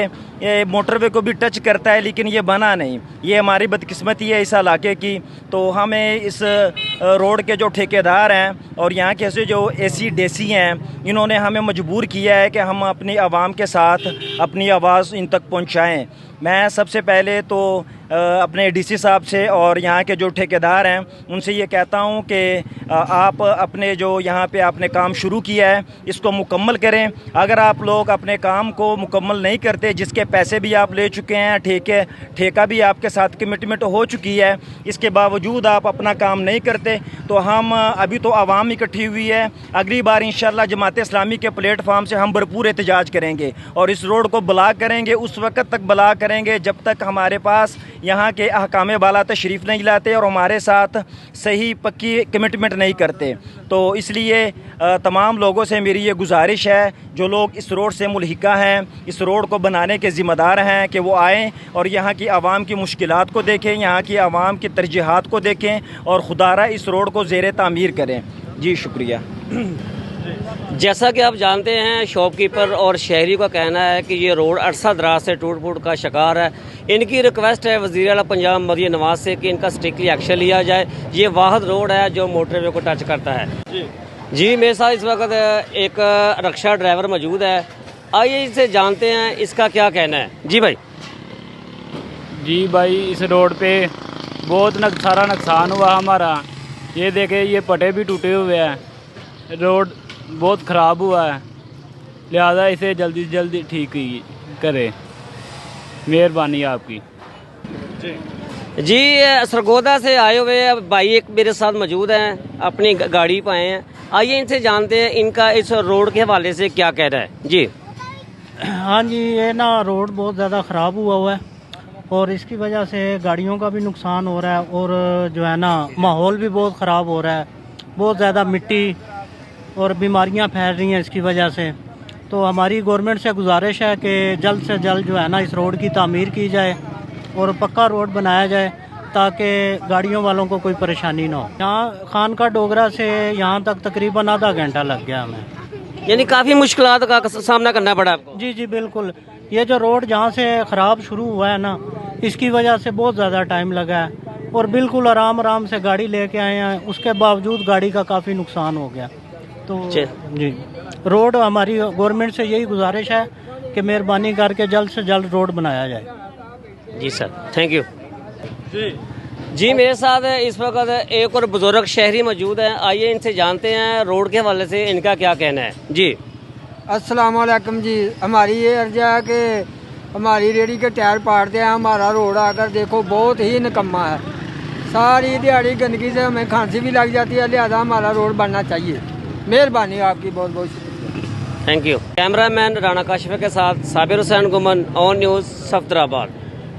मोटरवे को भी टच करता है, लेकिन ये बना नहीं। ये हमारी बदकिस्मती है इस इलाके की। तो हमें इस रोड के जो ठेकेदार हैं और यहाँ के जो AC/DC हैं, इन्होंने हमें मजबूर किया है कि हम अपनी आवाम के साथ अपनी आवाज़ इन तक पहुँचाएँ। मैं सबसे पहले तो अपने DC साहब से और यहाँ के जो ठेकेदार हैं उनसे ये कहता हूँ कि आप अपने जो यहाँ पे आपने काम शुरू किया है इसको मुकम्मल करें। अगर आप लोग अपने काम को मुकम्मल नहीं करते, जिसके पैसे भी आप ले चुके हैं, ठेका भी आपके साथ कमिटमेंट हो चुकी है, इसके बावजूद आप अपना काम नहीं करते, तो हम अभी तो आवाम इकट्ठी हुई है, अगली बार इंशाल्लाह जमात इस्लामी के प्लेटफार्म से हम भरपूर एहतजाज करेंगे और इस रोड को ब्लॉक करेंगे। उस वक्त तक ब्लॉक करेंगे जब तक हमारे पास यहाँ के अहकाम बाला तशरीफ़ नहीं लाते और हमारे साथ सही पक्की कमिटमेंट नहीं करते। तो इसलिए तमाम लोगों से मेरी ये गुजारिश है, जो लोग इस रोड से मुल्हिका हैं, इस रोड को बनाने के ज़िम्मेदार हैं, कि वो आएँ और यहाँ की आवाम की मुश्किलात को देखें, यहाँ की आवाम की तरजीहात को देखें और खुदारा इस रोड को ज़ेर तामीर करें। जी, शुक्रिया। जैसा कि आप जानते हैं, शॉपकीपर और शहरी का कहना है कि ये रोड अरसा दराज से टूट फूट का शिकार है। इनकी रिक्वेस्ट है वज़ीर आला पंजाब मरियम नवाज से कि इनका स्ट्रिक्टली एक्शन लिया जाए। ये वाहिद रोड है जो मोटरवे को टच करता है। जी, मेरे साथ इस वक्त एक रक्षा ड्राइवर मौजूद है, आइए इसे जानते हैं इसका क्या कहना है। जी भाई, इस रोड पे बहुत सारा नुकसान हुआ हमारा। ये देखे, ये पट्टे भी टूटे हुए हैं, रोड बहुत ख़राब हुआ है, लिहाजा इसे जल्दी से जल्दी ठीक करें, मेहरबानी आपकी। जी, सरगोदा से आए हुए भाई एक मेरे साथ मौजूद हैं, अपनी गाड़ी पे आए हैं, आइए इनसे जानते हैं इनका इस रोड के हवाले से क्या कह रहा है। जी हाँ जी, ये ना रोड बहुत ज़्यादा ख़राब हुआ है और इसकी वजह से गाड़ियों का भी नुकसान हो रहा है और जो है ना माहौल भी बहुत ख़राब हो रहा है, बहुत ज़्यादा मिट्टी और बीमारियां फैल रही हैं इसकी वजह से। तो हमारी गवर्नमेंट से गुजारिश है कि जल्द से जल्द जो है ना इस रोड की तामीर की जाए और पक्का रोड बनाया जाए ताकि गाड़ियों वालों को कोई परेशानी ना हो। यहाँ खान का डोगरा से यहाँ तक तकरीबन आधा घंटा लग गया हमें, यानी काफ़ी मुश्किलात का सामना करना पड़ा आपको। जी बिल्कुल। ये जो रोड जहाँ से ख़राब शुरू हुआ है ना, इसकी वजह से बहुत ज़्यादा टाइम लगा है और बिल्कुल आराम से गाड़ी लेके आए हैं, उसके बावजूद गाड़ी का काफ़ी नुकसान हो गया। तो जी, रोड हमारी गवर्नमेंट से यही गुजारिश है कि मेहरबानी करके जल्द से जल्द रोड बनाया जाए। जी सर, थैंक यू। जी, मेरे साथ इस वक्त एक और बुजुर्ग शहरी मौजूद हैं, आइए इनसे जानते हैं रोड के हवाले से इनका क्या कहना है। जी अस्सलाम वालेकुम जी, हमारी ये अर्ज़ा है कि हमारी रेडी के टायर पाड़ते हैं, हमारा रोड आकर देखो बहुत ही निकम्मा है, सारी दिहाड़ी गंदगी से हमें खांसी भी लग जाती है, लिहाजा हमारा रोड बनना चाहिए। मेहरबानी आपकी, बहुत बहुत शुक्रिया। Thank you. Cameraman Rana Kashif के साथ साबिर हुसैन गुमन, ऑन न्यूज़, सफदराबाद।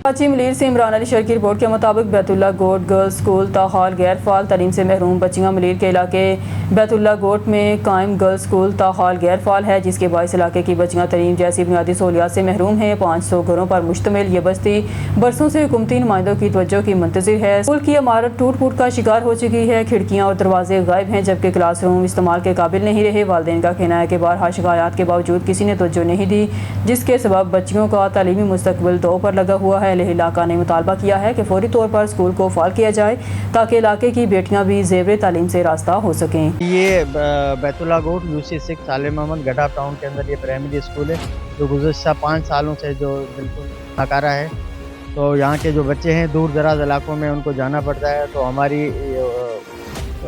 कराची मलीर से इमरान अली शर की रिपोर्ट के मुताबिक बैतुल्ला गोड गर्ल्स स्कूल ताहाल गैर फाल तालीम से महरूम बच्चियाँ मलीर के इलाके बैतुल्ला गोट में कायम गर्ल्स स्कूल ताहाल गैर फाल है, जिसके बायस इलाके की बच्चियां तलीम जैसी बुनियादी सहूलियात से महरूम हैं। 500 घरों पर मुश्तमिल ये बस्ती बरसों से हुकूमती नुमाइंदों की तवज्जो की मुंतज़िर है। स्कूल की इमारत टूट फूट का शिकार हो चुकी है, खिड़कियाँ और दरवाजे गायब हैं, जबकि क्लासरूम इस्तेमाल के काबिल नहीं रहे। वालिदैन का कहना है कि बारहा शिकायत के बावजूद किसी ने तवज्जो नहीं दी, जिसके सबब बच्चियों का तालीमी मुस्तकबिल दो पर लगा हुआ है। लेह इलाका ने मुतालबा किया है कि फौरी तौर पर स्कूल को फाल किया जाए ताकि इलाके की बेटियां भी ज़ेवर तालीम से रास्ता हो सकें। ये बैतुल्ला गोट UC6 सालिम अहमद गढ़ा टाउन के अंदर ये प्राइमरी स्कूल है, जो गुज़श्ता 5 सालों से जो बिल्कुल नकारा है। तो यहाँ के जो बच्चे हैं दूर दराज इलाकों में उनको जाना पड़ता है। तो हमारी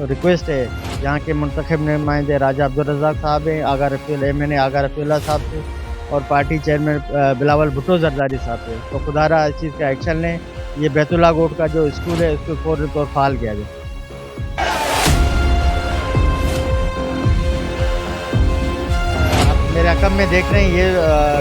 रिक्वेस्ट है यहाँ के मुंतखब नुमाइंदे राजा अब्दुल रज़ाक साहब हैं, आगा रफ़ील MNA आगा रफ़ील्ला साहब से और पार्टी चेयरमैन बिलावल भुट्टो जरदारी साहब से। तो खुदारा इस चीज़ का एक्शन लें, ये बैतुल्ला गोट का जो स्कूल है उसको फौरी तौर फाल किया जाए। मेरे रकम में देख रहे हैं ये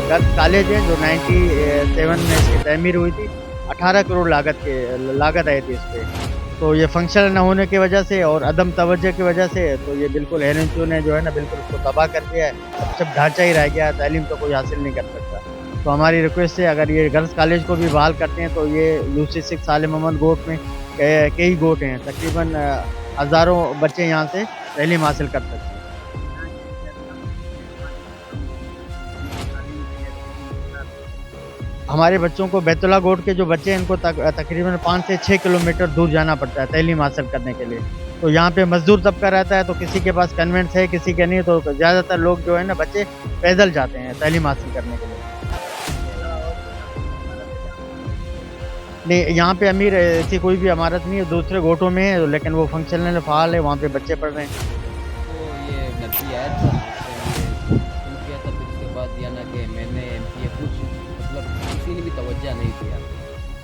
गर्ल्स कॉलेज है जो 97 में इसकी तमीर हुई थी। 18 करोड़ लागत आई थी इस पर। तो ये फंक्शनल न होने की वजह से और अदम तवज्जो की वजह से तो ये बिल्कुल हैरन ने जो है ना बिल्कुल उसको तबाह कर दिया है। अब सब ढांचा ही रह गया है, तालीम तो कोई हासिल नहीं कर सकता। तो हमारी रिक्वेस्ट है अगर ये गर्ल्स कॉलेज को भी बहाल करते हैं तो ये UC6 सालिम अहमद गोट में कई गोट हैं, तकरीबन हज़ारों बच्चे यहाँ से तालीम हासिल कर सकते हैं। हमारे बच्चों को बैतुल्ला गोट के जो बच्चे हैं इनको तकरीबन 5 से 6 किलोमीटर दूर जाना पड़ता है तालीम हासिल करने के लिए। तो यहाँ पे मजदूर तबका रहता है, तो किसी के पास कन्वेंट्स है किसी के नहीं, तो ज़्यादातर लोग जो है ना बच्चे पैदल जाते हैं तालीम हासिल करने के लिए। नहीं, यहाँ पे अमीर ऐसी कोई भी इमारत नहीं है, दूसरे गोटों में है, लेकिन वो फंक्शनल फाल है, वहाँ पे बच्चे पढ़ रहे हैं। तो ये नदी आया था गया था, फिर उसके बाद दिया ना कि मैंने MPA कुछ मतलब किसी ने भी तवज्जो नहीं दिया।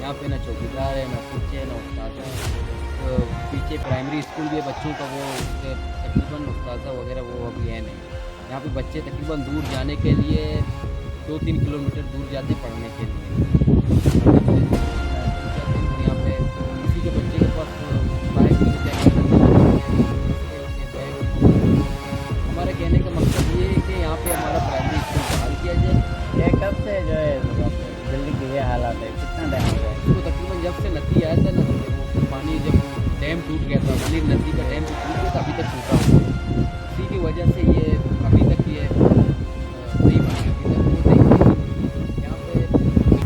यहाँ पे ना चौकीदार है, ना कुछ है, ना उस्ताद है। तो पीछे प्राइमरी स्कूल भी है बच्चों का, वो तकरीबन उस्ताद वगैरह वो अभी है नहीं। यहाँ पे बच्चे तकरीबन दूर जाने के लिए 2-3 किलोमीटर दूर जाते पढ़ने के लिए। यहाँ पे किसी के बच्चे के पास बाइक नहीं है। हमारा कहने का मकसद ये है कि यहाँ पे हमारा प्राइमरी स्कूल बहाल किया जाए। ये कब से जो है दिल्ली के ये हालात है, कितना टाइम हो गया? इसको तकरीबन जब से नदी आया था ना, वो पानी जब डैम टूट गया था, मलिर नदी का डैम टूट गया था, अभी तक टूटा हुआ है। इसी की वजह से ये अभी तक ये नहीं बना है।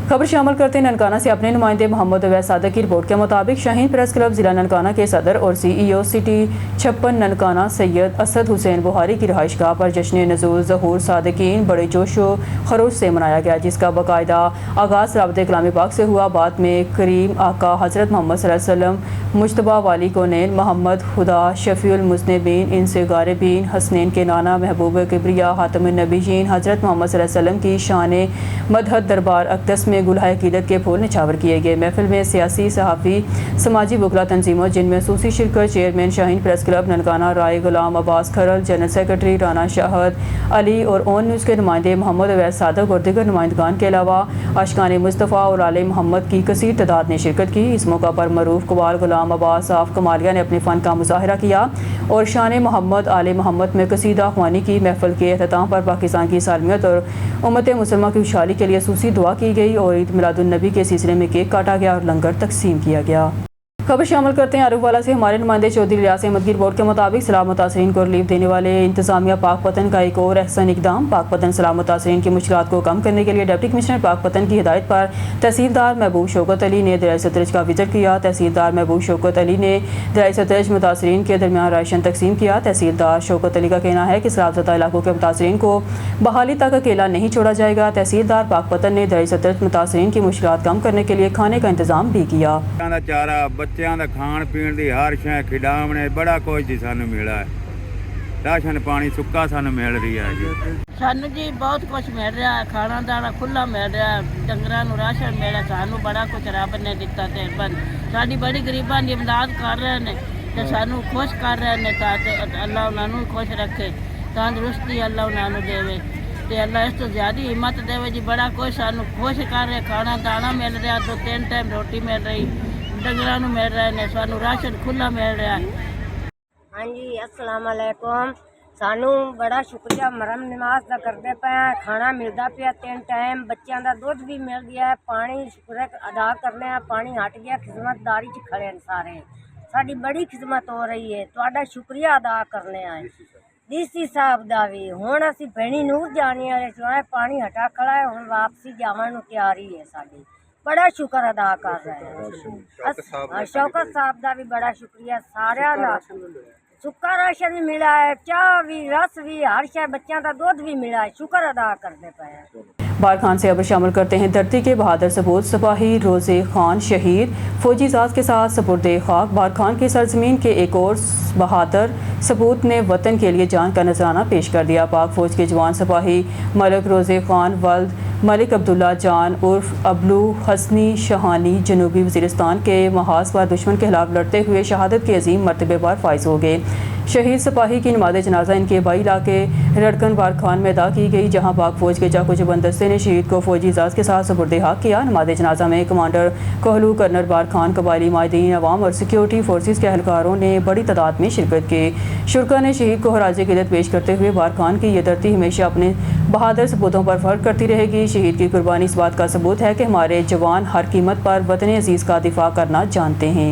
खबर शामिल करते हैं ननकाना से अपने नुमाइंदे मोहम्मद अवैस सादक की रिपोर्ट के मुताबिक शाहीन प्रेस क्लब जिला ननकाना के सदर और CEO सिटी 56 ननकाना सैयद असद हुसैन बुहारी की रहाइशगाह पर जश्न नज़ूल ज़हूर सादकीन बड़े जोशो खरोश से मनाया गया, जिसका बाकायदा आगाज़ राबते कलाम पाक से हुआ। बाद में करीम आका हज़रत मोहम्मद सल्लल्लाहु अलैहि वसल्लम मुश्तबा वाली कोनैन मोहम्मद खुदा शफ़ीउल मुज़निबीन इंसे गारिबीन हसनैन के नाना महबूब किब्रिया हातमुन नबीयीन हज़रत मोहम्मद सल्लल्लाहु अलैहि वसल्लम की शान मदहत दरबार अक़दस में गुलहाए अक़ीदत के फूल निछावर किए गए। महफिल में सियासी, सहाफ़ी, समाजी वकला तंजीमों जिनमें सूसी शिरकत chairman Shaheen press club Nankana Rai Ghulam Abbas Kharal, general secretary Rana Shahid Ali और ऑन न्यूज़ के नुमाइंदे मोहम्मद अवैस सादक और दीगर नुमाइंदगान के अलावा अशकान मुस्तफ़ा और आले मोहम्मद की कसीर तादाद ने शिरकत की। इस मौका पर मरूफ कबाल गुलाम अब्बास साफ कमालिया ने अपने फ़न का मुजाहरा किया और शान मोहम्मद आले मोहम्मद में कसीदा ख्वानी की। महफिल के अख्ताम पर पाकिस्तान की सालमियत और उम्मत मुसलमान की खुशहाली के लिए सूसी दुआ की गई और ईद मिलादुन नबी के सिलसिले में केक काटा गया और लंगर तकसीम किया गया। खबर शामिल करते हैं आरूफवाला से हमारे नुमाइंदे चौधरी रियाज अहमद की रिपोर्ट के मुताबिक सलाह मुतासरीन को रिलीफ देने वाले इंतजामिया पाकपतन का एक और अहसन इकदाम। पाकपतन सलाह मुतासरीन की मुश्किलात को कम करने के लिए डिप्टी कमिश्नर पाकपतन की हिदायत पर तहसीलदार महबूब शौकत अली ने दरिया सतलज का विजिट किया। तहसीलदार महबूब शौकत अली ने दरिया सतलज मुतासरीन के दरमियान राशन तकसीम किया। तहसीलदार शौकत अली का कहना है कि सलाबज़दा इलाकों के मुतासरीन को बहाली तक अकेला नहीं छोड़ा जाएगा। तहसीलदार पाकपतन ने दरिया सतलज मुतासरीन की मुश्किलात कम करने के लिए खाने का इंतजाम भी किया। बच्चों का खाण पीण की हर शै खिडावने बड़ा कुछ जी सानू मिला है। राशन पानी सुक्का सानू मिल रही है जी। सानू जी बहुत कुछ मिल रहा है, खाना दाना खुला मिल रहा है, डंगरां नू राशन मिल रहा, सानू बड़ा कुछ रब ने दिता ते बन साडी बड़ी गरीबां दी इमदाद कर रहे ने ते सानू खुश कर रहे ने ताकि अल्लाह उन्हां नू खुश रखे, तंदुरुस्ती अल्लाह उन्हां नू देवे ते अल्लाह इस तो ज़्यादा हिम्मत देवे जी। बड़ा कुछ सानू खुश कर रहे, खाना दाना मिल रहा, 2-3 टाइम रोटी मिल रही, डंगरां नू मिल रहे ने, सानू राशन खुला मिल रहा है। हाँ जी अस्सलाम वालेकुम। सानू बड़ा शुक्रिया मरम नमाज का करते पे, खाना मिलता पे 3 टाइम, बच्चों का दुध भी मिल गया है, पानी शुक्र अदा करने, पानी हट गया, खिदमतदारी च खड़े हैं सारे, साड़ी बड़ी खिदमत हो रही है, तो शुक्रिया अदा करने आए डीसी साहब का भी। हुण असी भैणी नूर जाने वाले चुना, पानी हटा खड़ा है, हुण वापसी जावन तैयारी है साड़ी, बड़ा शुक्र अदा कर रहे हैं। शौकत साहब का भी बड़ा शुक्रिया, सारा दा सुक्का राशन भी मिला है, चाह भी, रस भी, हर शय, बच्चों का दूध भी मिला है, शुक्र अदा करते पे। बारखान से अब शामिल करते हैं धरती के बहादुर सपूत सिपाही रोज़े खान शहीद फौजी साज के साथ सपुर्दे खाक। बारखान की सरजमीन के एक और बहादुर सपूत ने वतन के लिए जान का नजराना पेश कर दिया। पाक फौज के जवान सिपाही मलिक रोज़े खान वल्द मलिक अब्दुल्ला जान उर्फ अबलू हसनी शहानी जनूबी वज़ीरिस्तान के महाज पर दुश्मन के खिलाफ लड़ते हुए शहादत के अजीम मरतबे पर फाइज हो गए। शहीद सिपाही की नमाज जनाजा इनके बाई इलाके रड़कन बारखान में अदा की गई, जहां पाक फौज के चाकू चबंद दस्ते ने शहीद को फौजी इजाज़ के साथ सुपुर्द हक किया। नमाज जनाजा में कमांडर कोहलू, कर्नल बारखान, कबायली माहिदीन, अवाम और सिक्योरिटी फोर्सेस के एहलकारों ने बड़ी तादाद में शिरकत की। शुरका ने शहीद को खराज क़िदरत पेश करते हुए बारखान की यह धरती हमेशा अपने बहादुर सपूतों पर फर्क करती रहेगी। शहीद की कुर्बानी इस बात का सबूत है कि हमारे जवान हर कीमत पर वतन अजीज़ का दिफा करना जानते हैं।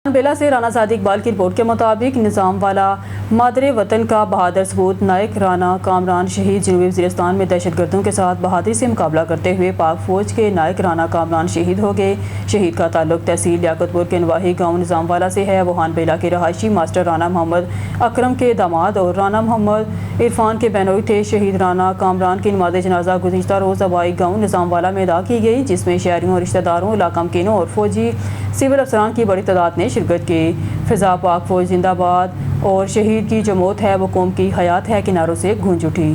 बेला से राना सादिक इकबाल की रिपोर्ट के मुताबिक निज़ाम वाला मादरे वतन का बहादुर सपूत नायक राना कामरान शहीद जनूबी वज़ीरिस्तान में दहशतगर्दों के साथ बहादुरी से मुकाबला करते हुए पाक फ़ौज के नायक राना कामरान शहीद हो गए। शहीद का ताल्लुक तहसील लियाकतपुर के नवाही गाँव निज़ाम वाला से है। वहान बेला के रहायशी मास्टर राना मोहम्मद अकरम के दामाद और राना मोहम्मद इरफान के बहनोई थे। शहीद राना कामरान की नमाज जनाजा गुज़िश्ता रोज़ अबाई गाँव निज़ाम वाला में अदा की गई, जिसमें शहरियों, रिश्तेदारों, इलाका मकीनों और फौजी सिविल अफसरान की बड़ी तादाद ने शिरकत की। फ़िज़ा पाक फ़ौज जिंदाबाद और शहीद की जो मौत है वो कौम की हयात है किनारों से गूंज उठी।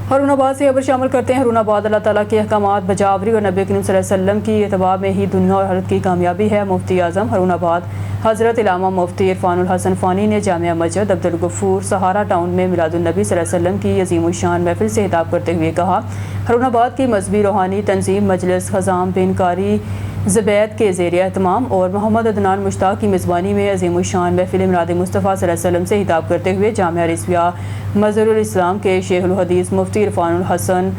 हरुणाबाद से खबर शामिल करते हैं। हरुणाबाद अल्लाह ताला के अहकामात बजावरी और नबी करीम सल्लल्लाहु अलैहि वसल्लम की इत्तबा में ही दुनिया और आखिरत की कामयाबी है। मुफ्ती आज़म हरुणाबाद हज़रत इलामा मुफ्ती इरफानुल हसन फ़ानी ने जामिया मस्जिद अब्दुल गफूर सहारा टाउन में मिलादुन नबी सल्लल्लाहु अलैहि वसल्लम की अज़ीमुश्शान महफिल से खिताब करते हुए कहा, हरुणाबाद की मजहबी रूहानी तंजीम मजलिस खज़ाम बिन कारी ज़ुबैद के ज़ेर एहतमाम और मोहम्मद अदनान मुश्ताक की मेज़बानी में अज़ीमुश्शान महफिल मिलाद मुस्तफ़ा सल्लल्लाहु अलैहि वसल्लम से खिताब करते हुए जामिया रिज़विया मज़हरुल इस्लाम के शेखुल हदीस मुफ्ती इरफानुल हसन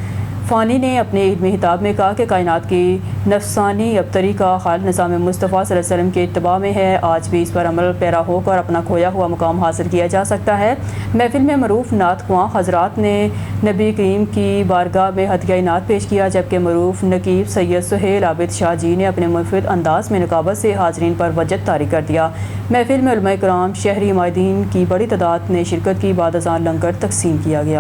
फ़ानी ने अपने ईद में खिताब में कहा कि कायनात की नफसानी अबतरी का हाल निज़ाम मुस्तफ़ा सल्लल्लाहु अलैहि वसल्लम के इत्तबा में है। आज भी इस पर अमल पैरा होकर अपना खोया हुआ मुकाम हासिल किया जा सकता है। महफिल में मरूफ नात ख्वां हज़रात ने नबी करीम की बारगाह में हदिया नात पेश किया, जबकि मरूफ नकीब सैयद सुहेल आबिद शाह जी ने अपने मुफीद अंदाज में नकाबत से हाज़रीन पर वजद तारी कर दिया। महफिल में उलमा इकराम, शहरी माहिदीन की बड़ी तादाद ने शिरकत की। बाद अज़ान लंगर तकसीम किया गया।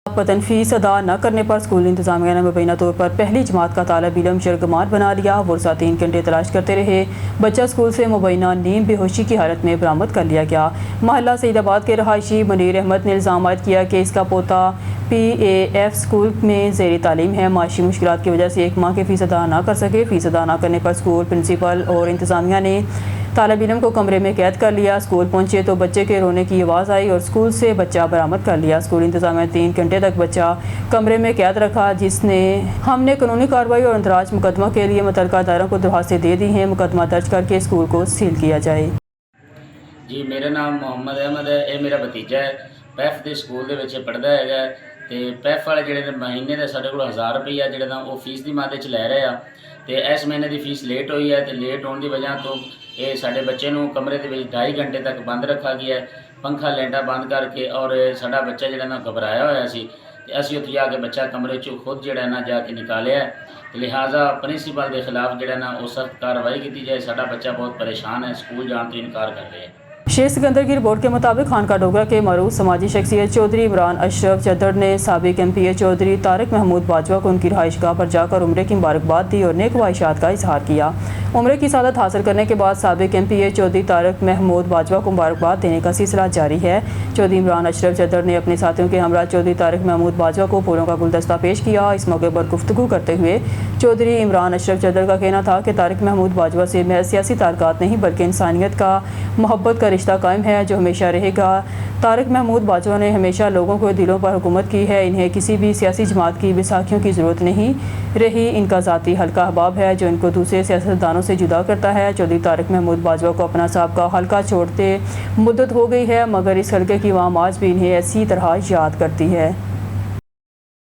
वतन फ़ीस अदा न करने पर स्कूल इंतज़ामिया ने मुबैना तौर पर पहली जमात का तालिब इल्म शर्गमार बना लिया। वर्षा 3 घंटे तलाश करते रहे। बच्चा स्कूल से मुबैना नीम बेहोशी की हालत में बरामद कर लिया गया। महल्ला सईदाबाद के रहायशी मुनीर अहमद ने इल्ज़ाम आयद किया कि इसका पोता PAF स्कूल में ज़ेरी तालीम है। माशी मुश्किलात की वजह से 1 माह की फ़ीस अदा न कर सके। फ़ीस अदा न करने पर स्कूल प्रिंसिपल और इंतज़ामिया ने तालिब इल्म को कमरे में कैद कर लिया। स्कूल पहुंचे तो बच्चे के रोने की आवाज़ आई और स्कूल से बच्चा बरामद कर लिया। स्कूल इंतज़ामिया 3 घंटे तक बच्चा कमरे में कैद रखा, जिसने हमने कानूनी कार्रवाई और अंतराज मुकदमा के लिए मुतल्लिका अदारों को दरख्वास्तें दे दी हैं। मुकदमा दर्ज करके स्कूल को सील किया जाए। जी मेरा नाम मोहम्मद अहमद है, ये मेरा भतीजा है। पैफ के स्कूल ਦੇ ਵਿੱਚ ਪੜ੍ਹਦਾ ਹੈਗਾ ਤੇ ਪੈਫ ਵਾਲੇ ਜਿਹੜੇ ਮਹੀਨੇ ਦੇ ਸਾਡੇ ਕੋਲ 1000 ਰੁਪਈਆ ਜਿਹੜੇ ਦਾ ਉਹ ਫੀਸ ਦੀ ਮਾਦੇ ਚ ਲੈ ਰਹੇ ਆ ਤੇ ਇਸ ਮਹੀਨੇ ਦੀ ਫੀਸ ਲੇਟ ਹੋਈ ਹੈ ਤੇ ਲੇਟ ਹੋਣ ਦੀ ਵਜ੍ਹਾ ਤੋਂ ਇਹ ਸਾਡੇ ਬੱਚੇ ਨੂੰ ਕਮਰੇ ਦੇ ਵਿੱਚ 2.5 ਘੰਟੇ ਤੱਕ ਬੰਦ ਰੱਖਾ ਗਿਆ ਹੈ। पंखा लेंटा बंद करके और साडा बच्चा जिहड़ा ना घबराया होया सी ते असीं उत्थे जाके बच्चा कमरे चों खुद जिहड़ा ना जाके निकालिया ते लिहाजा प्रिंसीपल के खिलाफ जिहड़ा ना वो सख्त कार्रवाई की जाए। साडा बच्चा बहुत परेशान है, स्कूल जाने तो इनकार कर रहे हैं। शेख सिकंदर की रिपोर्ट के मुताबिक खानका डोगरा के मरूफ समाजी शख्सियत चौधरी इमरान अशरफ चद्दर ने साबिक MPA चौधरी तारिक महमूद बाजवा को उनकी रहाइशगाह पर जाकर उम्रे की मुबारकबाद दी और नेक ख्वाहिशात का इजहार किया। उम्रे की सादत हासिल करने के बाद साबिक MPA चौधरी तारिक महमूद बाजवा को मुबारकबाद देने का सिलसिला जारी है। चौधरी इमरान अशरफ चद्दर ने अपने साथियों के हमरा चौधरी तारिक महमूद बाजवा को फूलों का गुलदस्ता पेश किया। इस मौके पर गुफ्तगू करते हुए चौधरी इमरान अशरफ चद्दर का कहना था कि तारिक महमूद बाजवा से महज सियासी ताल्लुकात नहीं बल्कि इंसानियत का मोहब्बत का रिश्ता कायम है जो हमेशा रहेगा। तारिक महमूद बाजवा ने हमेशा लोगों को दिलों पर हुकूमत की है। इन्हें किसी भी सियासी जमात की बैसाखियों की ज़रूरत नहीं रही। इनका ज़ाती हल्का अहबाब है जो इनको दूसरे सियासतदानों से जुदा करता है। चौधरी तारिक महमूद बाजवा को अपना साहब हल्का छोड़ते मुद्दत हो गई है, मगर इस हल्के की आवाम आज भी इन्हें ऐसी तरह याद करती है।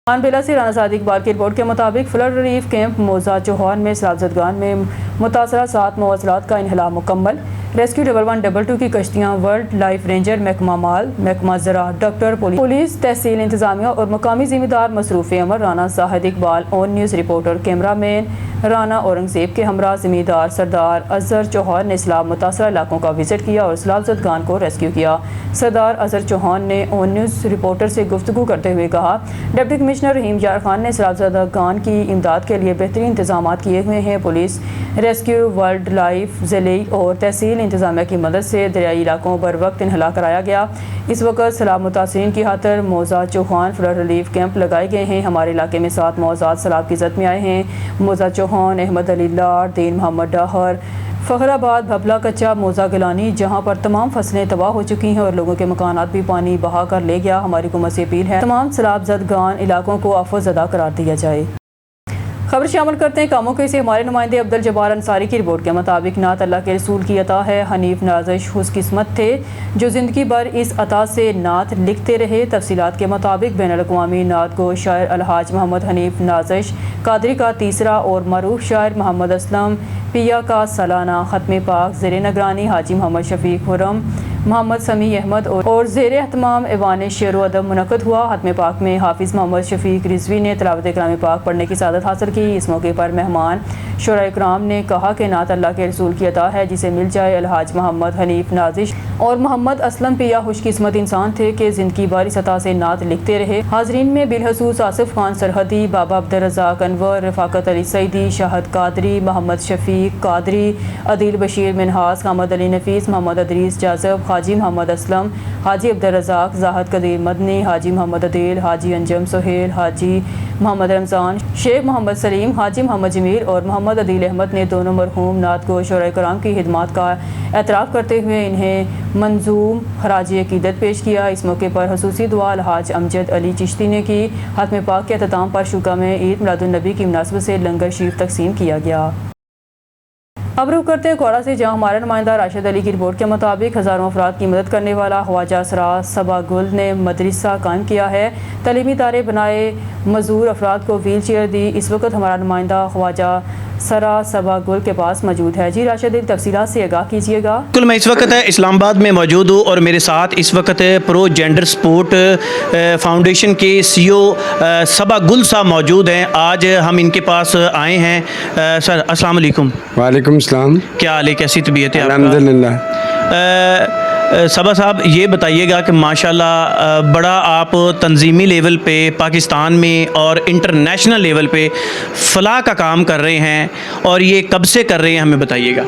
खानबेला से राना सादिक इकबाल की रिपोर्ट के मुताबिक फ्लड रिलीफ कैंप मौजा चौहान में सैलाबजदगान में मुतासरा 7 मवासलात का इन्हला मुकम्मल। रेस्क्यू 1112 की कश्तियाँ वर्ल्ड लाइफ रेंजर, महकमा माल, महकमा ज़राअत, डॉक्टर, पुलिस, तहसील इंतजामिया और मकामी जिम्मेदार मसरूफ़ अमल। Rana Sajid Iqbal on news reporter, cameraman Rana Aurangzeb के हमरा ज़मींदार सरदार अजहर चौहान ने सैलाब मुतासरा इलाकों का विजिट किया और सैलाबजदगान को रेस्क्यू किया। सरदार अजहर चौहान ने ऑन न्यूज़ रिपोर्टर से गुफ्तगू करते हुए कहा, डिप्टी कमिश्नर रहीम यार खान ने सैलाबजदगान की इमदाद के लिए बेहतरीन इंतजाम किए हुए हैं। पुलिस, रेस्क्यू, वाइल्ड लाइफ, ज़िले और तहसील इंतजामिया की मदद से दरियाई इलाकों पर वक्त इन्हला कराया गया। इस वक्त सैलाब मुतासरीन की खातिर मौजा चौहान फ्लड रिलीफ कैंप लगाए गए हैं। हमारे इलाके में 7 मौजाद सैलाब की जद में आए हैं। मौजा चौहान, अहमद अली लाड़, दीन मोहम्मद डाहर, फ़खराबाद, भबला कच्चा, मौजा गिलानी, जहां पर तमाम फसलें तबाह हो चुकी हैं और लोगों के मकानात भी पानी बहा कर ले गया। हमारी हुकूमत से अपील है तमाम सैलाब ज़दगान इलाकों को आफतज़दा करार दिया जाए। खबर शामिल करते हैं कामों के से हमारे नुमाइंदे अब्दुल जब्बार अंसारी की रिपोर्ट के मुताबिक नात अल्लाह के रसूल की अता है। हनीफ नाज़िश खुशकिस्मत थे जो ज़िंदगी भर इस अता से नात लिखते रहे। तफसीलात के मुताबिक बैनुल-अक़वामी नात गो शायर अलहाज मोहम्मद हनीफ नाज़िश कादरी का तीसरा और मरूफ शायर मोहम्मद असलम पिया का सालाना ख़त्म पाक ज़ेर निगरानी हाजी मोहम्मद शफीक खुर्रम, मोहम्मद समी अहमद और ज़ेर एहतमाम ऐवान शेर व अदब मुनक़्क़द हुआ। ख़त्म पाक में हाफिज़ मोहम्मद शफीक रिजवी ने तिलावत कलाम पाक पढ़ने की सादत हासिल की। इस मौके पर मेहमान शुरा इकराम ने कहा कि नात अल्लाह के रसूल की अता है जिसे मिल जाए। अलहाज मोहम्मद हनीफ नाज़िश और मोहम्मद असलम पिया खुशकिस्मत इंसान थे कि ज़िंदगी भर इस अता से नात लिखते रहे। हाज़रीन में बिलखसूस आसिफ खान सरहदी, बाबा अब्दुल रज़ाक अनवर, रफ़ाकत अली सईदी, शाहद कादरी, मोहम्मद शफीक कादरी, अदील बशीर मिनहास, हमद अली नफीस, मोहम्मद अदरीस जाज़ब, हाजी मोहम्मद असलम, हाजी अब्दुल रज़ाक, ज़ाहद कदीर मदनी, हाजी मोहम्मद अदील, हाजी अंजम सुहेल, हाजी मोहम्मद रमज़ान, शेख मोहम्मद सलीम, हाजी मोहम्मद जमील और मोहम्मद अदील अहमद ने दोनों मरहूम नात को शुरा कराम की खिदमात का एतराफ़ करते हुए इन्हें मंजूम खराज अक़ीदत पेश किया। इस मौके पर खसूसी दुआ अलहाज अमजद अली चिश्ती ने की। ख़त्म पाक के अख्ताम पर शुका में ईद मिलादुन्नबी की मुनासबत से लंगर शरीफ तकसीम किया गया। अब रुख करते हैं कोड़ा से, जहां हमारे नुमाइंदा राशिद अली की रिपोर्ट के मुताबिक हज़ारों अफराद की मदद करने वाला ख्वाजा सरा सबा गुल ने मदरसा कायम किया है। तलीमी इदारे बनाए मजदूर अफराद को व्हील चेयर दी। इस वक्त हमारा नुमाइंदा ख्वाजा सरा सबा गुल के पास मौजूद है। जी राशिद, तफसीलात से आगाह कीजिएगा। बिल्कुल, मैं इस वक्त इस्लामाबाद में मौजूद हूँ और मेरे साथ इस वक्त प्रो जेंडर स्पोर्ट फाउंडेशन के CEO सबा गुल साहब मौजूद हैं। आज हम इनके पास आए हैं। सर अस्सलाम वालेकुम। वालेकुम सलाम। क्या हाल है, कैसी तबीयत है? अल्हम्दुलिल्लाह। सबा साहब ये बताइएगा कि माशाल्लाह बड़ा आप तंजीमी लेवल पे पाकिस्तान में और इंटरनेशनल लेवल पे फलाह का काम कर रहे हैं और ये कब से कर रहे हैं, हमें बताइएगा।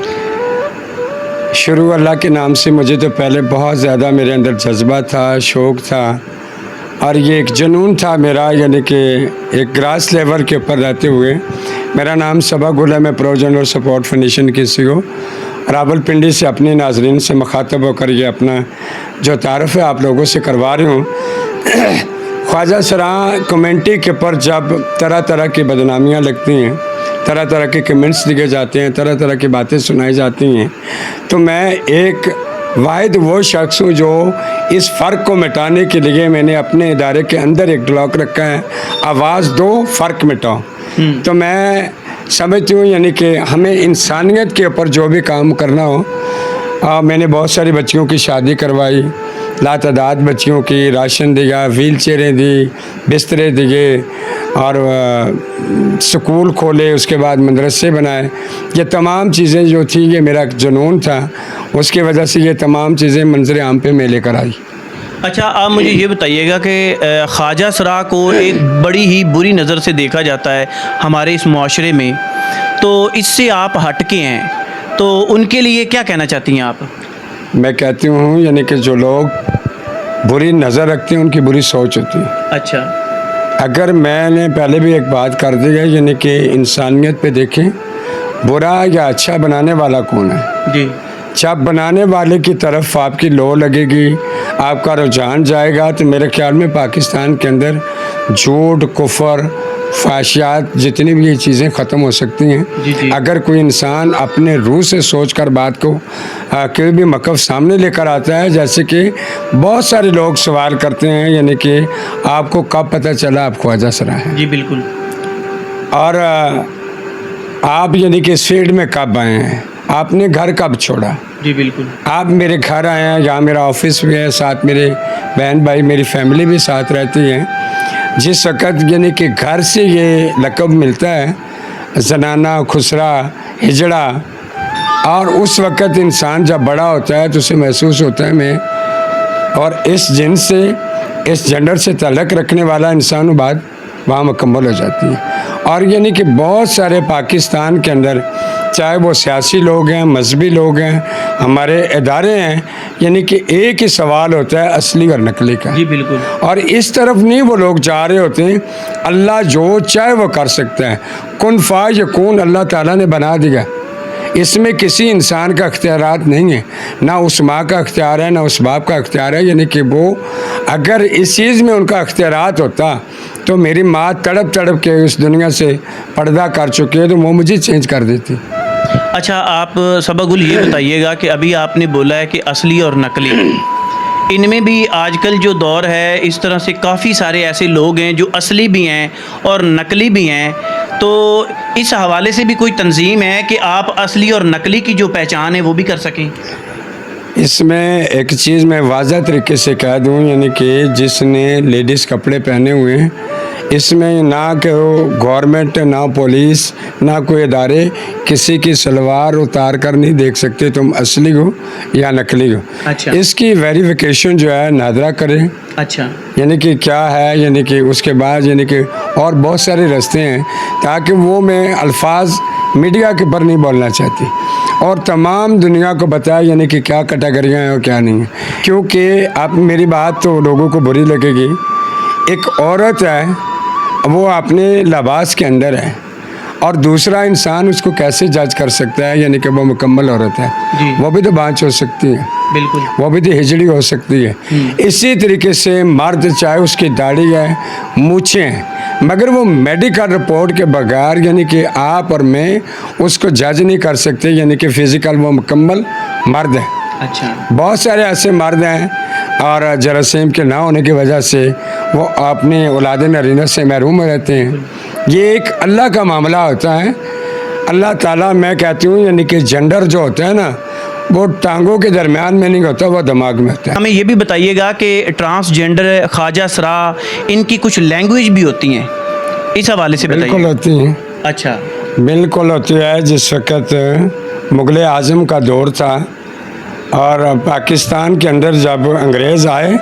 शुरू अल्लाह के नाम से। मुझे तो पहले बहुत ज़्यादा मेरे अंदर जज्बा था, शौक़ था और ये एक जुनून था मेरा, यानी कि एक ग्रास लेवल के ऊपर रहते हुए। मेरा नाम सबा गुल है, मैं प्रो जेंडर सपोर्ट फाउंडेशन की CEO रावलपिंडी से अपने नाजरीन से मुखातब होकर ये अपना जो तारुफ़ है आप लोगों से करवा रही हूँ। ख्वाजा सरा कमेंटी के ऊपर जब तरह तरह की बदनामियाँ लगती हैं, तरह तरह के कमेंट्स दिए जाते हैं, तरह तरह की बातें सुनाई जाती हैं, तो मैं एक वाहिद वो शख्स हूँ जो इस फ़र्क को मिटाने के लिए मैंने अपने इदारे के अंदर एक ब्लॉक रखा है, आवाज़ दो फ़र्क मिटाओ। तो मैं समझती हूँ यानी कि हमें इंसानियत के ऊपर जो भी काम करना हो। मैंने बहुत सारी बच्चियों की शादी करवाई, लातादाद बच्चियों की राशन दिया, व्हील चेयरें दी, बिस्तरे दिए और स्कूल खोले, उसके बाद मदरसे बनाए। ये तमाम चीज़ें जो थी ये मेरा जुनून था, उसकी वजह से ये तमाम चीज़ें मंजर आम पे मैं लेकर आई। अच्छा, आप मुझे ये बताइएगा कि ख्वाजा सरा को एक बड़ी ही बुरी नज़र से देखा जाता है हमारे इस मुआशरे में, तो इससे आप हटके हैं, तो उनके लिए क्या कहना चाहती हैं आप? मैं कहती हूँ यानी कि जो लोग बुरी नज़र रखते हैं उनकी बुरी सोच होती है। अच्छा, अगर मैंने पहले भी एक बात कर दी है, यानी कि इंसानियत पे देखें बुरा या अच्छा बनाने वाला कौन है। जी, जब बनाने वाले की तरफ आपकी लो लगेगी, आपका रुझान जाएगा, तो मेरे ख्याल में पाकिस्तान के अंदर झूठ, कुफर, फाशियात जितनी भी ये चीज़ें ख़त्म हो सकती हैं अगर कोई इंसान अपने रूह से सोचकर बात को कोई भी मकसद सामने लेकर आता है। जैसे कि बहुत सारे लोग सवाल करते हैं, यानी कि आपको कब पता चला आप ख्वाजा सरा हैं? जी बिल्कुल। और आप यानी कि इस फील्ड में कब आए हैं, आपने घर कब छोड़ा? जी बिल्कुल। आप मेरे घर आए हैं, यहाँ मेरा ऑफिस भी है, साथ मेरे बहन भाई मेरी फैमिली भी साथ रहती है। जिस वक़्त यानी कि घर से ये लक़ब मिलता है ज़नाना, खुसरा, हिजड़ा, और उस वक़्त इंसान जब बड़ा होता है तो उसे महसूस होता है मैं और इस जिन्स से, इस जेंडर से ताल्लुक़ रखने वाला इंसान बात वहाँ मुकम्मल हो जाती है। और यानी कि बहुत सारे पाकिस्तान के अंदर, चाहे वो सियासी लोग हैं, मजहबी लोग हैं, हमारे इदारे हैं, यानी कि एक ही सवाल होता है असली और नकली का। जी बिल्कुल। और इस तरफ नहीं वो लोग जा रहे होते हैं। अल्लाह जो चाहे वो कर सकता है, कुन फा यकून अल्लाह ताला ने बना दिया, इसमें किसी इंसान का अख्तियारात नहीं है, ना उस माँ का अख्तियार है, ना उस बाप का अख्तियार है। यानी कि वो अगर इस चीज़ में उनका अख्तियारात होता तो मेरी माँ तड़प तड़प के उस दुनिया से पर्दा कर चुकी है, तो वो मुझे चेंज कर देती। अच्छा, आप सबगुल ये बताइएगा कि अभी आपने बोला है कि असली और नकली, इनमें भी आजकल जो दौर है इस तरह से काफ़ी सारे ऐसे लोग हैं जो असली भी हैं और नकली भी हैं, तो इस हवाले से भी कोई तंजीम है कि आप असली और नकली की जो पहचान है वो भी कर सकें? इसमें एक चीज़ मैं वाज़ह तरीके से कह दूँ, यानी कि जिसने लेडीज़ कपड़े पहने हुए हैं, इसमें ना कि गवर्नमेंट, ना पुलिस, ना कोई इदारे किसी की सलवार उतार कर नहीं देख सकते तुम असली हो या नकली हो। अच्छा। इसकी वेरिफिकेशन जो है नादरा करें। अच्छा। यानी कि क्या है, यानी कि उसके बाद यानी कि और बहुत सारे रास्ते हैं, ताकि वो मैं अल्फाज मीडिया के ऊपर नहीं बोलना चाहती और तमाम दुनिया को बताया यानी कि क्या कैटेगरियाँ हैं और क्या नहीं है। क्योंकि अब मेरी बात तो लोगों को बुरी लगेगी, एक औरत है वो अपने लिबास के अंदर है और दूसरा इंसान उसको कैसे जज कर सकता है, यानी कि वो मुकम्मल औरत है, वो भी तो बाँच हो सकती है, बिल्कुल, वो भी तो हिजड़ी हो सकती है। इसी तरीके से मर्द, चाहे उसकी दाढ़ी है, मूछें हैं, मगर वो मेडिकल रिपोर्ट के बगैर यानी कि आप और मैं उसको जज नहीं कर सकते, यानी कि फ़िज़िकल वो मुकम्मल मर्द है। अच्छा। बहुत सारे ऐसे मर्द हैं और जरासीम के ना होने की वजह से वो अपने औलाद नरीना से महरूम रहते हैं। ये एक अल्लाह का मामला होता है। अल्लाह ताला, मैं कहती हूँ यानी कि जेंडर जो होता है ना, वो टांगों के दरमियान में नहीं होता, वो दिमाग में होता है। हमें ये भी बताइएगा कि ट्रांसजेंडर, ख्वाजा सरा, इनकी कुछ लैंग्वेज भी होती हैं, इस हवाले से बताइए। बिल्कुल होती हैं। अच्छा। बिल्कुल होती है। जिस वक़्त मुग़ल आज़म का दौर था और पाकिस्तान के अंदर जब अंग्रेज़ आए,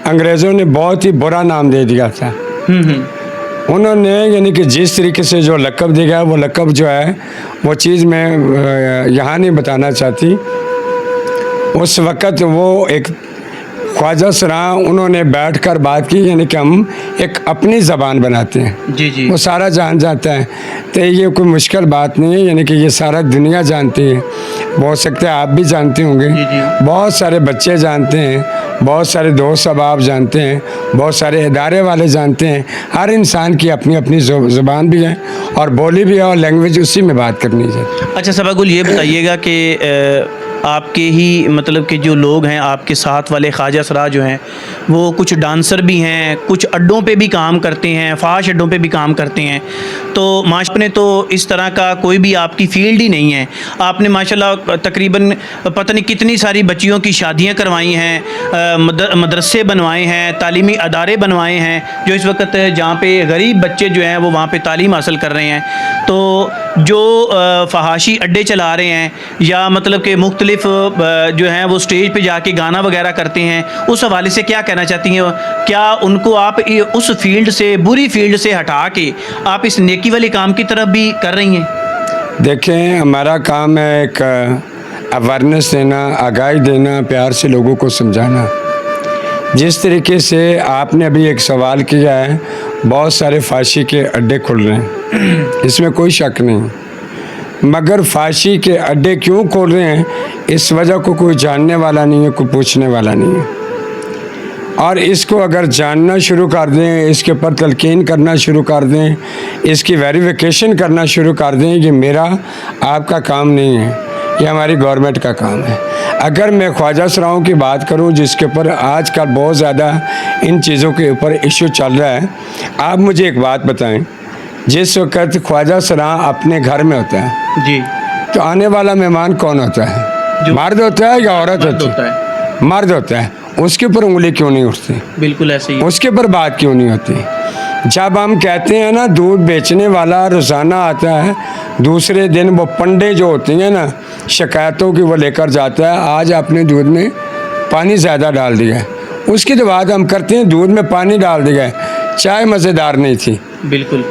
अंग्रेज़ों ने बहुत ही बुरा नाम दे दिया था। उन्होंने यानी कि जिस तरीके से जो लक़ब दिया, वो लक़ब जो है वो चीज़ मैं यहाँ नहीं बताना चाहती। उस वक़्त वो एक ख्वाजा सरा उन्होंने बैठकर बात की, यानी कि हम एक अपनी ज़बान बनाते हैं। जी जी। वो सारा जान जाता है, तो ये कोई मुश्किल बात नहीं है, यानी कि ये सारा दुनिया जानती है। हो सकता है आप भी जानते होंगे, बहुत सारे बच्चे जानते हैं, बहुत सारे दोस्त अहबाब जानते हैं, बहुत सारे इदारे वाले जानते हैं। हर इंसान की अपनी अपनी ज़ुबान भी है और बोली भी है और लैंग्वेज उसी में बात करनी चाहिए। अच्छा सबगुल, ये बताइएगा कि आपके ही मतलब कि जो लोग हैं आपके साथ वाले ख्वाजा सरा जो हैं, वो कुछ डांसर भी हैं, कुछ अड्डों पे भी काम करते हैं, फाश अड्डों पे भी काम करते हैं, तो माशाल्लाह तो इस तरह का कोई भी आपकी फ़ील्ड ही नहीं है। आपने माशाल्लाह तकरीबन पता नहीं कितनी सारी बच्चियों की शादियां करवाई हैं, मदरसे बनवाए हैं, तालीमी अदारे बनवाए हैं, जो इस वक्त जहाँ पे गरीब बच्चे जो हैं वो वहाँ पे तालीम हासिल कर रहे हैं। तो जो फहाशी अड्डे चला रहे हैं या मतलब कि मुख्तलिफ जो हैं वो स्टेज पे जाके गाना वगैरह करते हैं, उस हवाले से क्या कहना चाहती हैं? क्या उनको आप उस फील्ड से, बुरी फील्ड से हटा के आप इस नेकी वाले काम की तरफ भी कर रही हैं? देखें, हमारा काम है एक अवेयरनेस देना, आगाही देना, प्यार से लोगों को समझाना। जिस तरीके से आपने अभी एक सवाल किया है, बहुत सारे फांसी के अड्डे खुल रहे हैं, इसमें कोई शक नहीं। मगर फांसी के अड्डे क्यों खोल रहे हैं, इस वजह को कोई जानने वाला नहीं है, कोई पूछने वाला नहीं है। और इसको अगर जानना शुरू कर दें, इसके ऊपर तलकीन करना शुरू कर दें, इसकी वेरिफिकेशन करना शुरू कर दें, ये मेरा आपका काम नहीं है, ये हमारी गवर्नमेंट का काम है। अगर मैं ख्वाजा सराओं की बात करूं, जिसके ऊपर आजकल बहुत ज़्यादा इन चीज़ों के ऊपर इशू चल रहा है, आप मुझे एक बात बताएं, जिस वक्त ख्वाजा सरा अपने घर में होता है जी, तो आने वाला मेहमान कौन होता है? मर्द होता है या औरत होती है? मर्द होता है। उसके ऊपर उंगली क्यों नहीं उठती? बिल्कुल ऐसे ही। उसके ऊपर बात क्यों नहीं होती? जब हम कहते हैं ना दूध बेचने वाला रोज़ाना आता है, दूसरे दिन वो पंडे जो होती हैं ना शिकायतों की, वो लेकर जाता है, आज आपने दूध में पानी ज़्यादा डाल दिया है। उसकी तो बात हम करते हैं, दूध में पानी डाल दिया है, चाय मज़ेदार नहीं थी। बिल्कुल।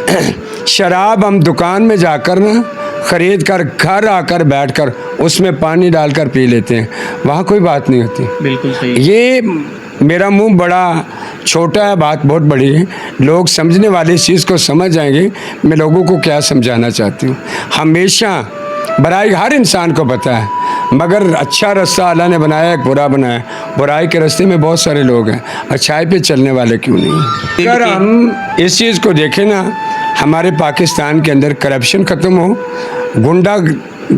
शराब हम दुकान में जाकर ना ख़रीद कर घर आकर बैठकर उसमें पानी डालकर पी लेते हैं, वहाँ कोई बात नहीं होती। बिल्कुल सही। ये मेरा मुंह बड़ा छोटा है, बात बहुत बड़ी है, लोग समझने वाले इस चीज़ को समझ जाएंगे। मैं लोगों को क्या समझाना चाहती हूँ, हमेशा बुराई हर इंसान को पता है, मगर अच्छा रास्ता अल्लाह ने बनाया है, बुरा बनाया। बुराई के रास्ते में बहुत सारे लोग हैं, अच्छाई पे चलने वाले क्यों नहीं? अगर हम इस चीज़ को देखें ना, हमारे पाकिस्तान के अंदर करप्शन ख़त्म हो, गुंडा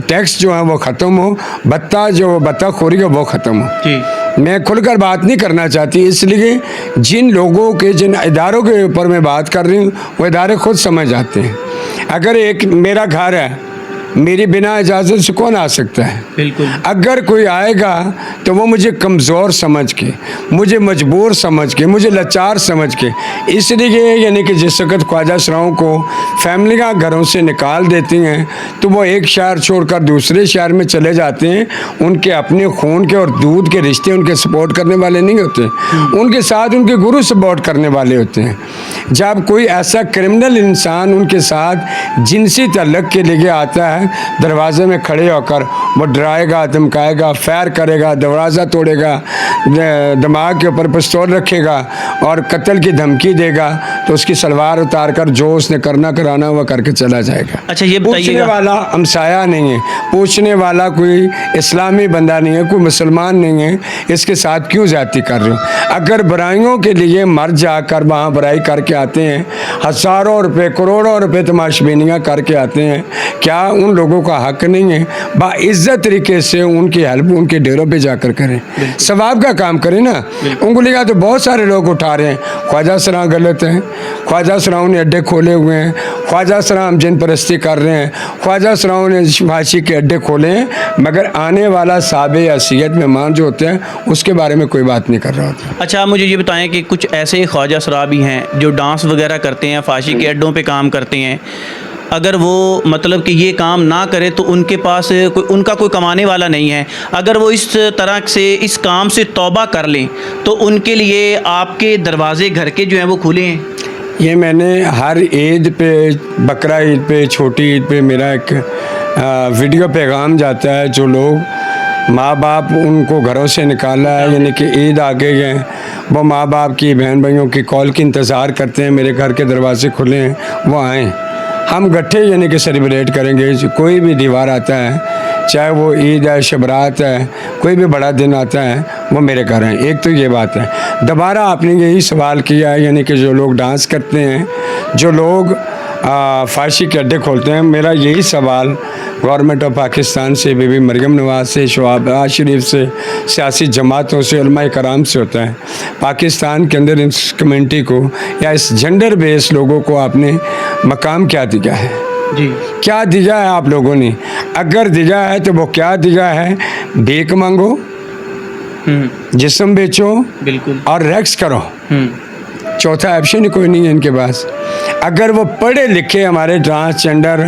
टैक्स जो है वो ख़त्म हो, बत्ताखोरी है वो ख़त्म हो जी। मैं खुलकर बात नहीं करना चाहती, इसलिए जिन लोगों के जिन इदारों के ऊपर मैं बात कर रही हूँ वो इदारे खुद समझ आते हैं। अगर एक मेरा घर है, मेरी बिना इजाज़त से कौन आ सकता है? बिल्कुल। अगर कोई आएगा तो वो मुझे कमज़ोर समझ के, मुझे मजबूर समझ के, मुझे लाचार समझ के, इसलिए यानी कि जिस वक्त ख्वाजा सराओं को फैमिलियाँ घरों से निकाल देती हैं तो वो एक शहर छोड़कर दूसरे शहर में चले जाते हैं। उनके अपने खून के और दूध के रिश्ते उनके सपोर्ट करने वाले नहीं होते, उनके साथ उनके गुरु सपोर्ट करने वाले होते हैं। जब कोई ऐसा क्रिमिनल इंसान उनके साथ जिनसी तल्लक के लिए आता है, दरवाजे में खड़े होकर वो डराएगा, धमकाएगा, फायर करेगा, दरवाज़ा तोड़ेगा, दिमाग के ऊपर पिस्तौल रखेगा और कत्ल की धमकी देगा, तो उसकी सलवार उतार कर जो उसने करना कराना हुआ करके चला जाएगा। अच्छा, ये पूछने वाला हमसाया नहीं है, पूछने वाला कोई इस्लामी बंदा नहीं है, कोई मुसलमान नहीं है, इसके साथ क्यों ज्यादती कर रहे हो? अगर बुराइयों के लिए मर जाकर वहाँ बुराई करके आते हैं, हज़ारों रुपए करोड़ों रुपए तमाशबीनियाँ करके आते हैं, क्या उन लोगों का हक नहीं है बाइज्जत तरीके से उनकी हेल्प उनके डेरों पे जाकर करें, सवाब का काम करें ना? उंगलियां तो बहुत सारे लोग उठा रहे हैं, ख्वाजा सरा गलत हैं, ख्वाजा सराओं ने अड्डे खोले हुए हैं, ख्वाजा सरा हम जिन परस्ती कर रहे हैं, ख्वाजा सराओं ने फांसी के अड्डे खोले हैं, मगर आने वाला साबे हैसियत मेहमान जो होते हैं उसके बारे में कोई बात नहीं कर रहा होता। अच्छा, आप मुझे ये बताएं कि कुछ ऐसे ख्वाजा सरा भी हैं जो डांस वगैरह करते हैं, फांसी के अड्डों पे काम करते हैं, अगर वो मतलब कि ये काम ना करे तो उनके पास उनका कोई कमाने वाला नहीं है, अगर वो इस तरह से इस काम से तौबा कर लें तो उनके लिए आपके दरवाजे घर के जो हैं वो खुले हैं? ये मैंने हर ईद पे, बकरा ईद पे, छोटी ईद पे मेरा एक वीडियो पैगाम जाता है। जो लोग माँ बाप उनको घरों से निकाला है, यानी कि ईद आ गई है, वो माँ बाप की बहन भाइयों की कॉल की इंतज़ार करते हैं, मेरे घर के दरवाजे खुले हैं, वो आएँ, हम गट्ठे यानी कि सेलिब्रेट करेंगे। कोई भी दीवार आता है, चाहे वो ईद है, शबरात है, कोई भी बड़ा दिन आता है, वो मेरे घर हैं। एक तो ये बात है। दोबारा आपने यही सवाल किया है, यानी कि जो लोग डांस करते हैं, जो लोग फांसी के अड्डे खोलते हैं, मेरा यही सवाल गवर्नमेंट ऑफ पाकिस्तान से, बीबी मरियम नवाज से, शहबाज शरीफ से, सियासी जमातों से, उलमाए कराम से होता है। पाकिस्तान के अंदर इस कम्युनिटी को या इस जेंडर बेस्ड लोगों को आपने मकाम क्या दिया है जी? क्या दिया है आप लोगों ने? अगर दिया है तो वो क्या दिया है? भीख मांगो, जिस्म बेचो, बिल्कुल, और रैक्स करो, चौथा ऑप्शन ही कोई नहीं है इनके पास। अगर वो पढ़े लिखे हमारे ट्रांसजेंडर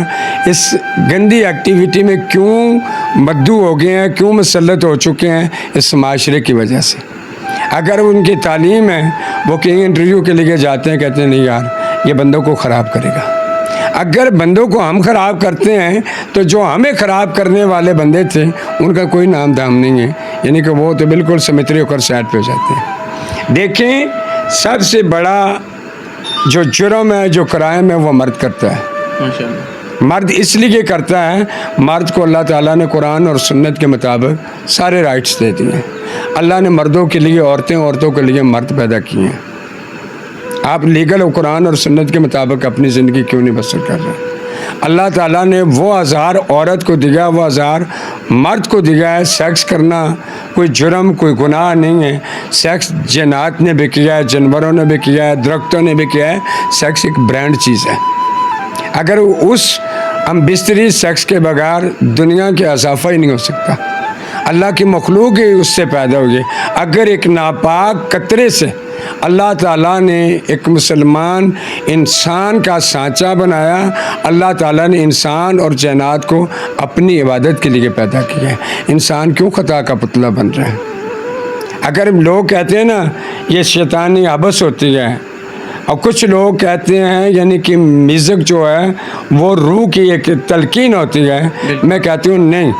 इस गंदी एक्टिविटी में क्यों मद्दू हो गए हैं, क्यों मुसल्लत हो चुके हैं? इस माशरे की वजह से। अगर उनकी तालीम है, वो कहीं इंटरव्यू के लिए जाते हैं, कहते हैं नहीं यार ये बंदों को ख़राब करेगा। अगर बंदों को हम ख़राब करते हैं तो जो हमें ख़राब करने वाले बंदे थे उनका कोई नाम दाम नहीं है, यानी कि वो तो बिल्कुल समित्री होकर साइड पे हो जाते हैं। देखें, सबसे बड़ा जो जुर्म है, जो क्राइम है, वो मर्द करता है। मर्द इसलिए करता है, मर्द को अल्लाह ताला ने कुरान और सुन्नत के मुताबिक सारे राइट्स दे दिए हैं। अल्लाह ने मर्दों के लिए औरतें, औरतों के लिए मर्द पैदा किए हैं। आप लीगल और कुरान और सुन्नत के मुताबिक अपनी ज़िंदगी क्यों नहीं बसर कर रहे? अल्लाह ताला ने वो आज़ार औरत को दिया, वो आज़ार मर्द को दिया है। सेक्स करना कोई जुर्म, कोई गुनाह नहीं है। सेक्स जन्नात ने भी किया है, जानवरों ने भी किया है, दरख्तों ने भी किया है। सेक्स एक ब्रांड चीज़ है। अगर उस हम बिस्तरी सेक्स के बगैर दुनिया के असाफा ही नहीं हो सकता। अल्लाह की मखलूक ही उससे पैदा हुई है। अगर एक नापाक कतरे से अल्लाह ताला ने एक मुसलमान इंसान का सांचा बनाया, अल्लाह ताला ने इंसान और जन्नात को अपनी इबादत के लिए पैदा किया है। इंसान क्यों खता का पुतला बन रहा है? अगर लोग कहते हैं ना ये शैतानी आबस होती है, और कुछ लोग कहते हैं यानी कि म्यूज़िक जो है वो रूह की एक तलकीन होती है, मैं कहती हूँ नहीं,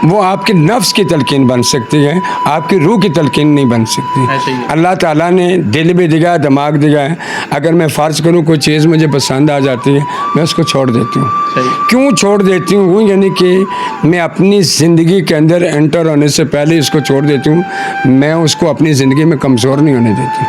वो आपकी नफ्स की तलकीन बन सकती है, आपकी रूह की तलकीन नहीं बन सकती। अल्लाह ताला ने दिल भी दिया, दिमाग दिया है। अगर मैं फ़र्ज़ करूँ कोई चीज़ मुझे पसंद आ जाती है, मैं उसको छोड़ देती हूँ। क्यों छोड़ देती हूँ? यानी कि मैं अपनी ज़िंदगी के अंदर एंटर होने से पहले इसको छोड़ देती हूँ। मैं उसको अपनी ज़िंदगी में कमज़ोर नहीं होने देती,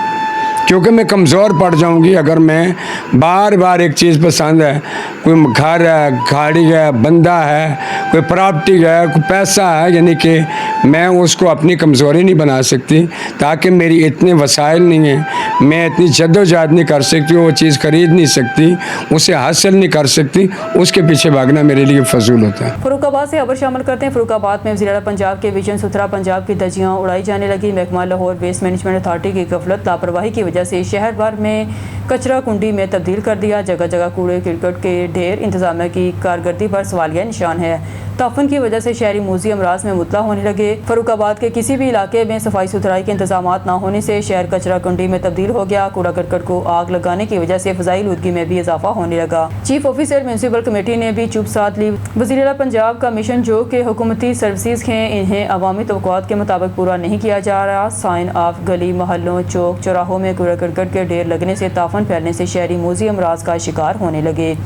क्योंकि मैं कमज़ोर पड़ जाऊंगी अगर मैं बार बार एक चीज़ पसंद है, कोई घर है, गाड़ी है, बंदा है, कोई प्रॉपर्टी है, कोई पैसा है, यानी कि मैं उसको अपनी कमज़ोरी नहीं बना सकती। ताकि मेरी इतने वसाइल नहीं हैं, मैं इतनी जद्दोजहद नहीं कर सकती, वो चीज़ ख़रीद नहीं सकती, उसे हासिल नहीं कर सकती, उसके पीछे भागना मेरे लिए फजूल होता है। फरुखाबाद से खबर शामिल करते हैं। फरुखाबाद में वज़ीर-ए-आला पंजाब के विजन सुथरा पंजाब की धज्जियां उड़ाई जाने लगी। महकमा लाहौर वेस्ट मैनेजमेंट अथॉरिटी की गफलत लापरवाही की वजह से शहर भर में कचरा कुंडी में तब्दील कर दिया। जगह जगह कूड़े करकट के ढेर। इंतजामिया की कारकर्दगी पर सवालिया निशान है। ताफन की वजह से शहरी मूजी अमराज में मुतला होने लगे। फरुखाबाद के किसी भी इलाके में सफाई सुथराई के इंतजाम न होने से शहर कचरा कुंडी में तब्दील हो गया। कूड़ा करकट को आग लगाने की वजह से फ़ज़ाई लूदगी में भी इजाफा होने लगा। चीफ ऑफिसर म्यूनसिपल कमेटी ने भी चुप साथ ली। वज़ीर-ए-आला पंजाब का मिशन जो कि हुकूमती सर्विसेज हैं, इन्हें अवामी तवक्कुआत के मुताबिक पूरा नहीं किया जा रहा। साइन ऑफ गली, मोहल्लों, चौक चौराहों में कूड़ा करकट के ढेर लगने से ताफन फैलने से शहरी मूजी अमराज का शिकार होने लगे।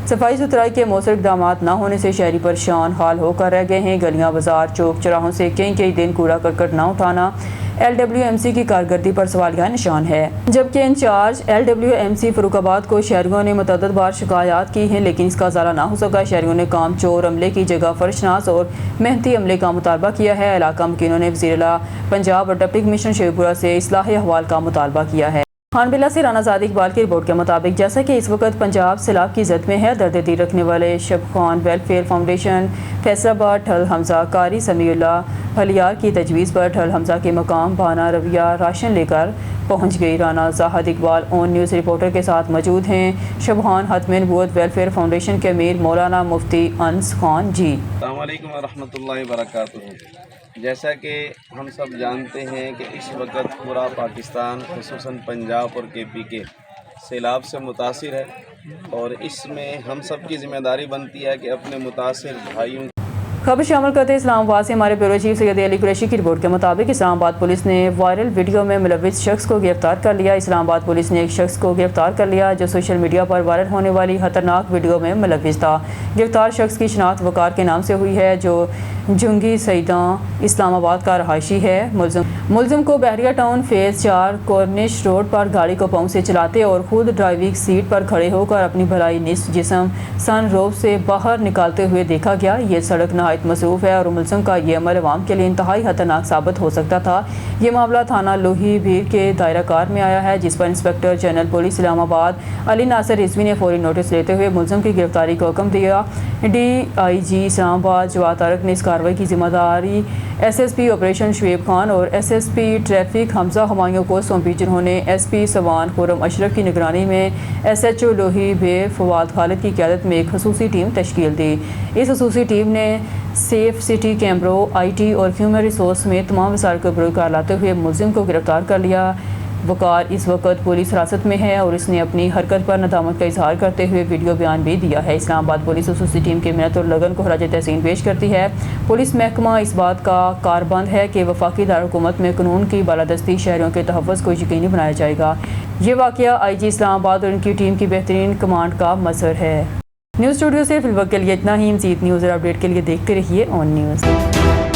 सफाई सुथराई के मौसर इक़दाम न होने से शहरी परेशान हाल होकर रह गए हैं। गलियां, बाजार, चौक चौराहों से कई दिन कूड़ा करकट न उठाना LWMC की कारकर्दगी पर सवालिया निशान है। जबकि इंचार्ज LWMC फरुखाबाद को शहरियों ने मुतअद्दिद बार शिकायत की हैं, लेकिन इसका ज़ाला ना हो सका। शहरियों ने काम चोर अमले की जगह फर्शनास और मेहनती अमले का मुतालबा किया है। इलाका मकीनों ने वज़ीर-ए-आला पंजाब और डिप्टी कमिश्नर शेखपुरा से इस्लाह अहवाल का मुतालबा किया है। खानबिला से राना ज़ाद इकबाल की रिपोर्ट के मुताबिक जैसा कि इस वक्त पंजाब सैलाब की जद में है, दर्द दिल रखने वाले शब खान वेलफेयर फाउंडेशन फैसलाबाद ठल हमजा कारी समीउल्ला फलियार की तजवीज़ पर ठल हमजा के मकाम बाना रविया राशन लेकर पहुँच गई। राना ज़ाद इकबाल ऑन न्यूज़ रिपोर्टर के साथ मौजूद हैं। शबहान हतम नबूवत वेलफेयर फाउंडेशन के अमीर मौलाना मुफ्ती अनस खान जी। अस्सलाम वालेकुम रहमतुल्लाहि व बरकातुहू। जैसा कि हम सब जानते हैं कि इस वक्त पूरा पाकिस्तान खुसूसन पंजाब और KP के सैलाब से मुतासिर है, और इसमें हम सब की ज़िम्मेदारी बनती है कि अपने मुतासिर भाइयों। खबर शामिल करते इस्लामाबाद से हमारे ब्यूरो चीफ सैयद अली कुरैशी की रिपोर्ट के मुताबिक इस्लामाबाद पुलिस ने वायरल वीडियो में मुलविस शख्स को गिरफ्तार कर लिया। इस्लामाबाद पुलिस ने एक शख्स को गिरफ्तार कर लिया जो सोशल मीडिया पर वायरल होने वाली खतरनाक वीडियो में मुलविस था। गिरफ्तार शख्स की शनाख्त वकार के नाम से हुई है, जो जुंगी सईदा इस्लामाबाद का रहायशी है। मुलजिम को बहरिया टाउन फेज़ 4 कॉर्निश रोड पर गाड़ी को पाँव से चलाते और खुद ड्राइविंग सीट पर खड़े होकर अपनी भलाई निस्फ जिस्म सनरूफ से बाहर निकालते हुए देखा गया। ये सड़क नहायत मसरूफ़ है और मुलजिम का ये अमल अवाम के लिए इंतहाई खतरनाक साबित हो सकता था। ये मामला थाना लोही भीड़ के दायरा कार में आया है, जिस पर inspector general police Islamabad Ali Nasir Rizvi ने फौरी नोटिस लेते हुए मुलजिम की गिरफ्तारी को हुक्म दिया। DIG इस्लामाबाद जवाद तारक ने इस कार्रवाई की जिम्मेदारी SSP ऑपरेशन शुएब खान और SSP ट्रैफिक हमजा हुमायूं को सौंपी, जिन्होंने SP सवान खुरम अशरफ की निगरानी में SHO लोही भीड़ फवाद खालिद की क़यादत में एक खसूसी टीम तश्कील दी। इस खसूसी टीम ने सेफ सिटी कैमरों, IT और ह्यूमन रिसोर्स में तमाम वसाइल को बरकार लाते हुए मुलजिम को गिरफ्तार कर लिया। वकार इस वक्त पुलिस हिरासत में है और इसने अपनी हरकत पर नदामत का इजहार करते हुए वीडियो बयान भी दिया है। इस्लामाबाद पुलिस खसूसी टीम की मेहनत और लगन को खराज तहसीन पेश करती है। पुलिस महकमा इस बात का कारबंद है कि वफाकी दारकूमत में कानून की बालादस्ती शहरों के तहफ़्फ़ुज़ को यकीनी बनाया जाएगा। ये वाक़या IG इस्लामाबाद और उनकी टीम की बेहतरीन कमांड का मज़हर है। न्यूज़ स्टूडियो से फिलहाल के लिए इतना ही। मज़ीद न्यूज़ और अपडेट के लिए देखते रहिए ऑन न्यूज़।